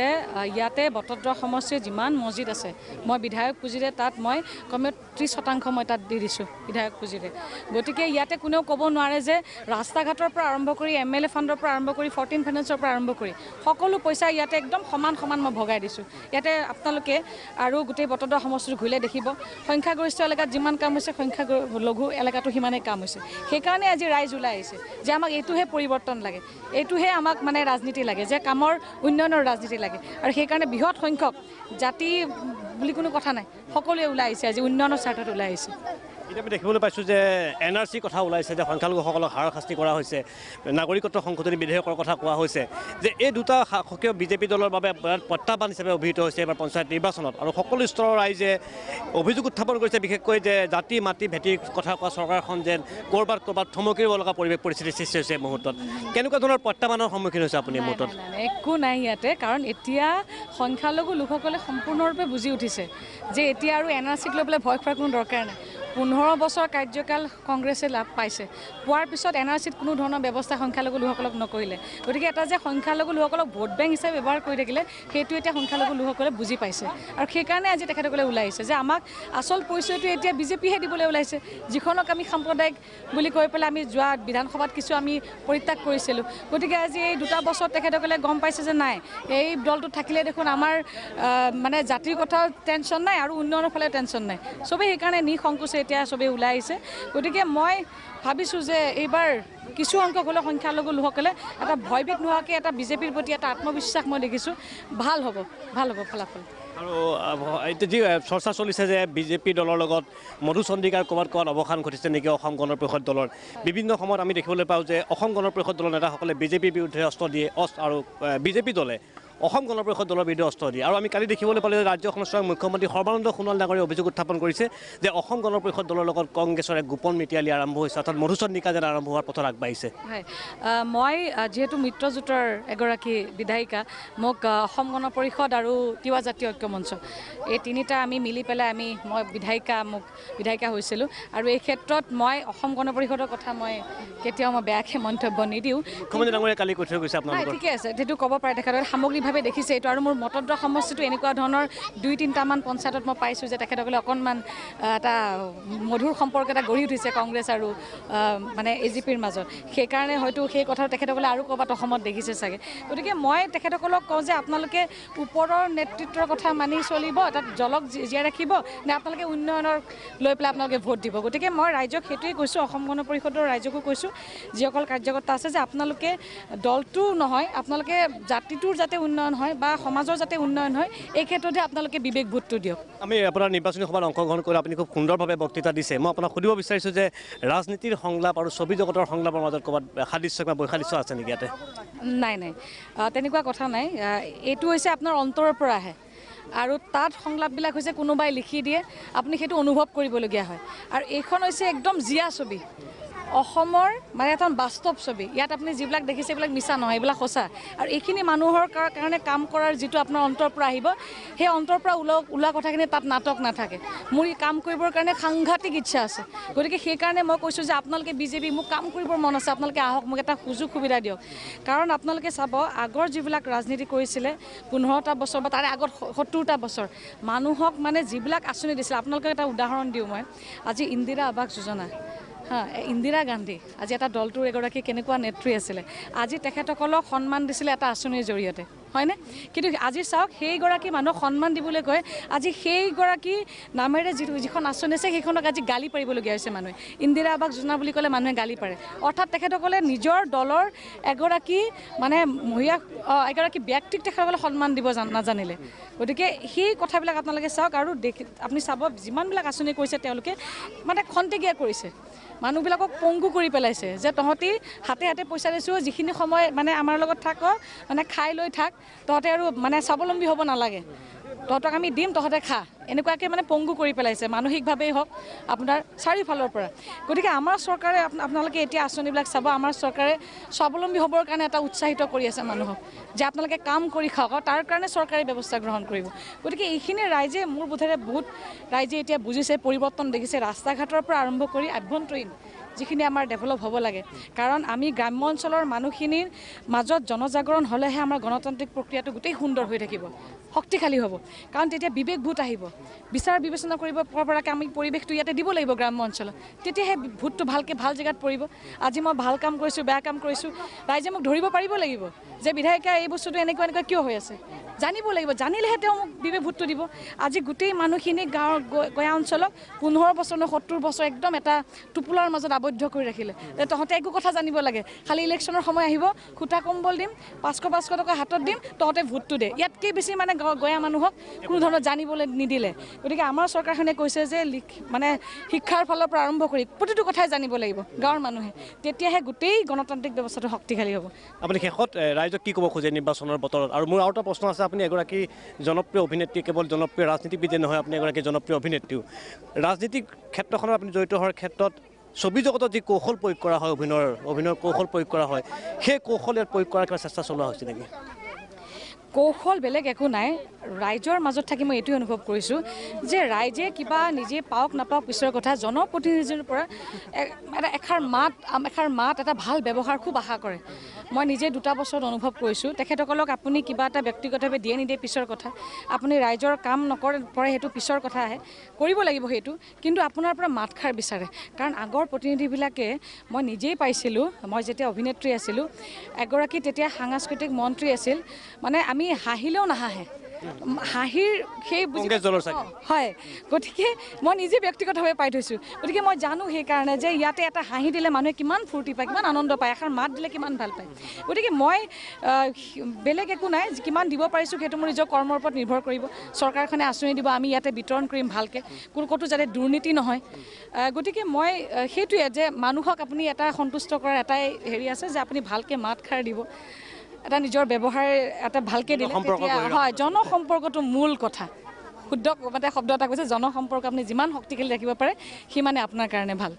ইয়াতে বটদ্ৰৱা সমষ্টিৰ যিমান মছজিদ আছে মই বিধায়ক পুঁজিৰে তাত মই কমেও 30% মই তাত দি দিছোঁ বিধায়ক পুঁজিৰে গতিকে ইয়াতে কোনেও ক'ব নোৱাৰে যে ৰাস্তা ঘাটৰ পৰা আৰম্ভ কৰি MLA ফাণ্ডৰ পৰা আৰম্ভ কৰি 14 ফাইনেন্সৰ পৰা আৰম্ভ কৰি সকলো পইচা ইয়াতে একদম সমান মই ভগাই দিছোঁ ইয়াতে আপোনালোকে আৰু গোটেই বটদ্ৰৱা সমষ্টিটো ঘূৰিলে দেখিব সংখ্যাগৰিষ্ঠ এলেকাত যিমান কাম হৈছে সংখ্যালঘু এলেকাটো সিমানেই কাম হৈছে সেইকাৰণে আজি ৰাইজ ওলাই আহিছে যে আমাক এইটোহে পৰিৱৰ্তন লাগে এইটোহে আমাক মানে ৰাজনীতি লাগে যে কামৰ উন্নয়নৰ ৰাজনীতি লাগে আৰু সেইকাৰণে বৃহৎ সংখ্যক জাতি বুলি কোনো কথা নাই সকলোৱে ওলাই আহিছে আজি উন্নয়নৰ স্বাৰ্থত ওলাই আহিছে এতিয়া আমি দেখিবলৈ পাইছোঁ যে NRC কথা ওলাইছে যে সংখ্যালঘুসকলক হাৰাশাস্তি কৰা হৈছে, নাগৰিকত্ব সংশোধনী বিধেয়কৰ কথা কোৱা হৈছে যে এই দুটা সক্ৰিয় বিজেপি দলৰ বাবে প্ৰত্যাহ্বান হিচাপে অভিহিত হৈছে এবাৰ পঞ্চায়ত নিৰ্বাচনত। আৰু সকলো স্তৰৰ ৰাইজে অভিযোগ উত্থাপন কৰিছে, বিশেষকৈ যে জাতি মাটি ভেটিৰ কথা কোৱা চৰকাৰখন যেন ক'ৰবাত থমকি ৰ'ব লগা পৰিস্থিতিৰ সৃষ্টি হৈছে এই মুহূৰ্তত। কেনেকুৱা ধৰণৰ প্ৰত্যাহ্বানৰ সন্মুখীন হৈছে আপুনি এই মুহূৰ্তত? একো নাই ইয়াতে, কাৰণ এতিয়া সংখ্যালঘু লোকসকলে সম্পূৰ্ণৰূপে বুজি উঠিছে যে এতিয়া আৰু NRCক লৈ পেলাই ভয় খোৱাৰ কোনো দৰকাৰ নাই। 15 বছৰ কাৰ্যকাল কংগ্ৰেছে লাভ পাইছে, পোৱাৰ পিছত NRCত কোনো ধৰণৰ ব্যৱস্থা সংখ্যালঘু লোকসকলক নকৰিলে। গতিকে এটা যে সংখ্যালঘু লোকসকলক ভোট বেংক হিচাপে ব্যৱহাৰ কৰি থাকিলে সেইটো এতিয়া সংখ্যালঘু লোকসকলে বুজি পাইছে। আৰু সেইকাৰণে আজি তেখেতসকলে ওলাই আহিছে যে আমাক আচল পৰিচয়টো এতিয়া বিজেপিহে দিবলৈ ওলাইছে, যিখনক আমি সাম্প্ৰদায়িক বুলি কৈ পেলাই আমি যোৱা বিধানসভাত কিছু আমি পৰিত্যাগ কৰিছিলোঁ। গতিকে আজি এই 2 বছৰত তেখেতসকলে গম পাইছে যে নাই, এই দলটোত থাকিলে দেখোন আমাৰ মানে জাতিৰ কথাও টেনশ্যন নাই আৰু উন্নয়নৰ ফালে টেনশ্যন নাই। চবেই সেইকাৰণে নিসংকোচে এতিয়া চবেই ওলাই আহিছে। গতিকে মই ভাবিছোঁ যে এইবাৰ কিছু সংখ্যক হ'লেও সংখ্যালঘু লোকসকলে এটা ভয়ভীত নোহোৱাকৈ এটা বিজেপিৰ প্ৰতি এটা আত্মবিশ্বাস মই দেখিছোঁ। ভাল হ'ব ফলাফল। আৰু এতিয়া যি চৰ্চা চলিছে যে বিজেপি দলৰ লগত মধু চন্দিকাৰ ক'ৰবাত অৱসান ঘটিছে নেকি অসম গণ পৰিষদ দলৰ। বিভিন্ন সময়ত আমি দেখিবলৈ পাওঁ যে অসম গণ পৰিষদ দলৰ নেতাসকলে বিজেপিৰ বিৰুদ্ধে অস্ত্ৰ দিয়ে আৰু বিজেপি দলে অসম গণ পৰিষদ দলৰ বিৰুদ্ধে অস্ত্ৰ দিয়ে। আৰু আমি কালি দেখিবলৈ পালোঁ যে ৰাজ্যখনৰ স্বয়ং মুখ্যমন্ত্ৰী সৰ্বানন্দ সোণোৱাল ডাঙৰীয়াই অভিযোগ উত্থাপন কৰিছে যে অসম গণ পৰিষদ দলৰ লগত কংগ্ৰেছৰ এক গোপন মিতিয়ালি আৰম্ভ হৈছে, অৰ্থাৎ মধুচন্দিকা যেন আৰম্ভ হোৱাৰ পথত আগবাঢ়িছে। হয়, মই যিহেতু মিত্ৰজোঁটৰ এগৰাকী বিধায়িকা, মোক অসম গণ পৰিষদ আৰু তিৱা জাতীয় ঐক্য মঞ্চ এই তিনিটা আমি মিলি পেলাই মই বিধায়িকা হৈছিলোঁ। আৰু এই ক্ষেত্ৰত মই অসম গণ পৰিষদৰ কথা মই কেতিয়াও বেয়াকৈ মন্তব্য নিদিওঁ। মুখ্যমন্ত্ৰী ডাঙৰীয়াই কালি কৈ থৈ গৈছে আপোনালোকৰ। ঠিকে আছে, সেইটো ক'ব পাৰে, তেখেতসকলে সামগ্ৰিকভাৱে দেখিছে এইটো। আৰু মোৰ মতদ্ৰ সমষ্টিটো এনেকুৱা ধৰণৰ 2-3টামান পঞ্চায়তত মই পাইছোঁ যে তেখেতসকলে অকণমান এটা মধুৰ সম্পৰ্ক এটা গঢ়ি উঠিছে কংগ্ৰেছ আৰু মানে AGPৰ মাজত। সেইকাৰণে হয়তো সেই কথাটো তেখেতসকলে আৰু ক'ৰবাত অসমত দেখিছে চাগে। গতিকে মই তেখেতসকলক কওঁ যে আপোনালোকে ওপৰৰ নেতৃত্বৰ কথা মানি চলিব, তাত জলক জীয়াই ৰাখিব, নে আপোনালোকে উন্নয়নৰ লৈ পেলাই আপোনালোকে ভোট দিব। গতিকে মই ৰাইজক সেইটোৱেই কৈছোঁ, অসম গণ পৰিষদৰ ৰাইজকো কৈছোঁ, যিসকল কাৰ্যকৰ্তা আছে যে আপোনালোকে দলটো নহয়, আপোনালোকে জাতিটোৰ যাতে উন্নয়ন হয় বা সমাজৰ যাতে উন্নয়ন হয়, এই ক্ষেত্ৰতে আপোনালোকে বিবেক ভোটটো দিয়ক। আমি আপোনাৰ নিৰ্বাচনী সভাত অংশগ্ৰহণ কৰি আপুনি খুব সুন্দৰভাৱে বক্তৃতা দিছে। মই আপোনাক সুধিব বিচাৰিছোঁ যে ৰাজনীতিৰ সংলাপ আৰু ছবি জগতৰ সংলাপৰ মাজত ক'ৰবাত সাদৃশ্য বা বৈসাদৃশ্য আছে নেকি ইয়াতে? নাই, তেনেকুৱা কথা নাই। এইটো হৈছে আপোনাৰ অন্তৰৰ পৰা আহে, আৰু তাত সংলাপবিলাক হৈছে কোনোবাই লিখি দিয়ে, আপুনি সেইটো অনুভৱ কৰিবলগীয়া হয়। আৰু এইখন হৈছে একদম জীয়া ছবি, অসমৰ মানে এটা বাস্তৱ ছবি। ইয়াত আপুনি যিবিলাক দেখিছে এইবিলাক মিছা নহয়, এইবিলাক সঁচা। আৰু এইখিনি মানুহৰ কাৰণে কাম কৰাৰ যিটো আপোনাৰ অন্তৰৰ পৰা আহিব, সেই অন্তৰৰ পৰা ওলোৱা কথাখিনি তাত নাটক নাথাকে। মোৰ এই কাম কৰিবৰ কাৰণে সাংঘাতিক ইচ্ছা আছে। গতিকে সেইকাৰণে মই কৈছোঁ যে আপোনালোকে বিজেপি, মোক কাম কৰিবৰ মন আছে, আপোনালোকে আহক, মোক এটা সুযোগ সুবিধা দিয়ক। কাৰণ আপোনালোকে চাব, আগৰ যিবিলাক ৰাজনীতি কৰিছিলে 15টা বছৰ বা তাৰে আগত 70টা বছৰ, মানুহক মানে যিবিলাক আঁচনি দিছিলে, আপোনালোকক এটা উদাহৰণ দিওঁ মই। আজি ইন্দিৰা আৱাস যোজনা, ইন্দিৰা গান্ধী আজি এটা দলটোৰ এগৰাকী কেনেকুৱা নেত্ৰী আছিলে, আজি তেখেতসকলক সন্মান দিছিলে এটা আঁচনিৰ জৰিয়তে, হয়নে? কিন্তু আজি চাওক, সেইগৰাকী মানুহক সন্মান দিবলৈ কয় আজি সেইগৰাকী নামেৰে যিখন আঁচনি আছে সেইখনক আজি গালি পাৰিবলগীয়া হৈছে মানুহে। ইন্দিৰা আৱাস যোজনা বুলি ক'লে মানুহে গালি পাৰে। অৰ্থাৎ তেখেতসকলে নিজৰ দলৰ এগৰাকী মানে এগৰাকী ব্যক্তিক তেখেতসকলে সন্মান দিব নাজানিলে। গতিকে সেই কথাবিলাক আপোনালোকে চাওক। আৰু আপুনি চাব, যিমানবিলাক আঁচনি কৰিছে তেওঁলোকে মানে খন্তেকীয়া কৰিছে, মানুহবিলাকক পংগু কৰি পেলাইছে যে তহঁতি হাতে হাতে পইচা দিছোঁ, যিখিনি সময় মানে আমাৰ লগত থাক, মানে খাই লৈ থাক, তহঁতে আৰু মানে স্বাৱলম্বী হ'ব নালাগে, তহঁতক আমি দিম, তহঁতে খা, এনেকুৱাকৈ মানে পংগু কৰি পেলাইছে, মানসিকভাৱেই হওক আপোনাৰ চাৰিওফালৰ পৰা। গতিকে আমাৰ চৰকাৰে আপোনালোকে এতিয়া আঁচনিবিলাক চাব, আমাৰ চৰকাৰে স্বাৱলম্বী হ'বৰ কাৰণে এটা উৎসাহিত কৰি আছে মানুহক যে আপোনালোকে কাম কৰি খাওক, আৰু তাৰ কাৰণে চৰকাৰী ব্যৱস্থা গ্ৰহণ কৰিব। গতিকে এইখিনি ৰাইজে, মোৰ বোধেৰে বহুত ৰাইজে এতিয়া বুজিছে, পৰিৱৰ্তন দেখিছে, ৰাস্তা ঘাটৰ পৰা আৰম্ভ কৰি আভ্যন্তৰীণ যিখিনি আমাৰ ডেভেলপ হ'ব লাগে। কাৰণ আমি গ্ৰাম্য অঞ্চলৰ মানুহখিনিৰ মাজত জনজাগৰণ হ'লেহে আমাৰ গণতান্ত্ৰিক প্ৰক্ৰিয়াটো গোটেই সুন্দৰ হৈ থাকিব, শক্তিশালী হ'ব। কাৰণ তেতিয়া বিবেক ভোট আহিব, বিচাৰ বিবেচনা কৰিব পৰাকৈ আমি পৰিৱেশটো ইয়াতে দিব লাগিব গ্ৰাম্য অঞ্চলত, তেতিয়াহে ভোটটো ভালকৈ ভাল জেগাত পৰিব। আজি মই ভাল কাম কৰিছোঁ, বেয়া কাম কৰিছোঁ, ৰাইজে মোক ধৰিব পাৰিব লাগিব যে বিধায়িকা এই বস্তুটো এনেকুৱা এনেকুৱা কিয় হৈ আছে জানিব লাগিব জানিলেহে তেওঁ মোক বিবেক ভোটটো দিব আজি গোটেই মানুহখিনি গাঁৱৰ গঞা অঞ্চলক 15 বছৰ 70 বছৰ একদম এটা টোপোলাৰ মাজত আবদ্ধ কৰি ৰাখিলে যে তহঁতে একো কথা জানিব লাগে খালি ইলেকশ্যনৰ সময় আহিব খুটা কম্বল দিম 500 টকা হাতত দিম তহঁতে ভোটটো দে ইয়াতকৈ বেছি মানে গঞা মানুহক কোনো ধৰণৰ জানিবলৈ নিদিলে গতিকে আমাৰ চৰকাৰখনে কৈছে যে মানে শিক্ষাৰ ফালৰ পৰা আৰম্ভ কৰি প্ৰতিটো কথাই জানিব লাগিব গাঁৱৰ মানুহে তেতিয়াহে গোটেই গণতান্ত্ৰিক ব্যৱস্থাটো শক্তিশালী হ'ব আপুনি শেষত ৰাইজক কি ক'ব খোজে নিৰ্বাচনৰ বতৰত আৰু মোৰ আৰু এটা প্ৰশ্ন আছে আপুনি এগৰাকী জনপ্ৰিয় অভিনেত্ৰী কেৱল জনপ্ৰিয় ৰাজনীতিবিদে নহয় আপুনি এগৰাকী জনপ্ৰিয় অভিনেত্ৰীও ৰাজনীতিক ক্ষেত্ৰখনত আপুনি জড়িত হোৱাৰ ক্ষেত্ৰত ছবি জগতত যি কৌশল প্ৰয়োগ কৰা হয় অভিনয়ৰ কৌশল প্ৰয়োগ কৰা হয় সেই কৌশল ইয়াত প্ৰয়োগ কৰাৰ কিবা চেষ্টা চলোৱা হৈছে নেকি কৌশল বেলেগ একো নাই ৰাইজৰ মাজত থাকি মই এইটোৱে অনুভৱ কৰিছোঁ যে ৰাইজে কিবা নিজে পাওক নাপাওক পিছৰ কথা জনপ্ৰতিনিধিৰ পৰা এষাৰ মাত এটা ভাল ব্যৱহাৰ খুব আশা কৰে মই নিজে 2টা বছৰত অনুভৱ কৰিছোঁ তেখেতসকলক আপুনি কিবা এটা ব্যক্তিগতভাৱে দিয়ে নিদিয়ে পিছৰ কথা আপুনি ৰাইজৰ কাম নকৰে সেইটো পিছৰ কথা আহে কৰিব লাগিব সেইটো কিন্তু আপোনাৰ পৰা মাতষাৰ বিচাৰে কাৰণ আগৰ প্ৰতিনিধিবিলাকে মই নিজেই পাইছিলোঁ মই যেতিয়া অভিনেত্ৰী আছিলোঁ এগৰাকী তেতিয়া সাংস্কৃতিক মন্ত্ৰী আছিল মানে আমি হাঁহিলেও নাহাঁহে হাঁহিৰ সেই হয় গতিকে মই নিজে ব্যক্তিগতভাৱে পাই থৈছোঁ গতিকে মই জানো সেইকাৰণে যে ইয়াতে এটা হাঁহি দিলে মানুহে কিমান ফূৰ্তি পায় কিমান আনন্দ পায় এষাৰ মাত দিলে কিমান ভাল পায় গতিকে মই বেলেগ একো নাই কিমান দিব পাৰিছোঁ সেইটো মোৰ নিজৰ কৰ্মৰ ওপৰত নিৰ্ভৰ কৰিব চৰকাৰখনে আঁচনি দিব আমি ইয়াতে বিতৰণ কৰিম ভালকৈ ক'তো যাতে দুৰ্নীতি নহয় গতিকে মই সেইটোৱে যে মানুহক আপুনি এটা সন্তুষ্ট কৰাৰ এটাই হেৰি আছে যে আপুনি ভালকৈ মাত খাৰ দিব এটা নিজৰ ব্যৱহাৰ এটা ভালকৈ দিলে হয় জনসম্পৰ্কটো মূল কথা শুদ্ধ মানে শব্দ এটা কৈছে জনসম্পৰ্ক আপুনি যিমান শক্তিশালী ৰাখিব পাৰে সিমানে আপোনাৰ কাৰণে ভাল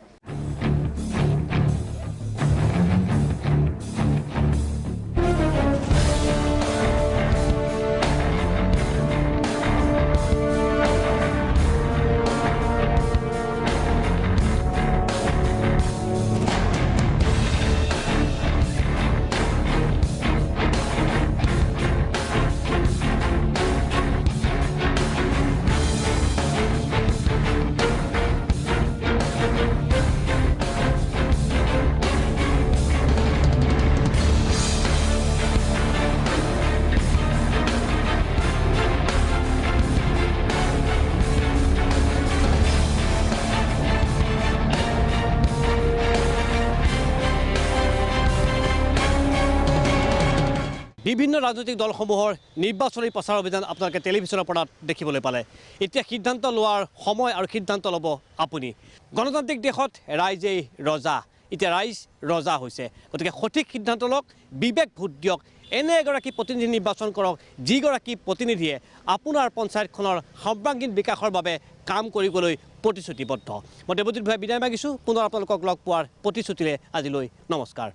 বিভিন্ন ৰাজনৈতিক দলসমূহৰ নিৰ্বাচনী প্ৰচাৰ অভিযান আপোনালোকে টেলিভিছনৰ পৰ্দাত দেখিবলৈ পালে এতিয়া সিদ্ধান্ত লোৱাৰ সময় আৰু সিদ্ধান্ত ল'ব আপুনি গণতান্ত্ৰিক দেশত ৰাইজেই ৰজা এতিয়া ৰাইজ ৰজা হৈছে গতিকে সঠিক সিদ্ধান্ত লওক বিবেক ভোট দিয়ক এনে এগৰাকী প্ৰতিনিধি নিৰ্বাচন কৰক যিগৰাকী প্ৰতিনিধিয়ে আপোনাৰ পঞ্চায়তখনৰ সৰ্বাংগীন বিকাশৰ বাবে কাম কৰিবলৈ প্ৰতিশ্ৰুতিবদ্ধ মই দেৱজিৎ ভাই বিদায় মাগিছোঁ পুনৰ আপোনালোকক লগ পোৱাৰ প্ৰতিশ্ৰুতিৰে আজিলৈ নমস্কাৰ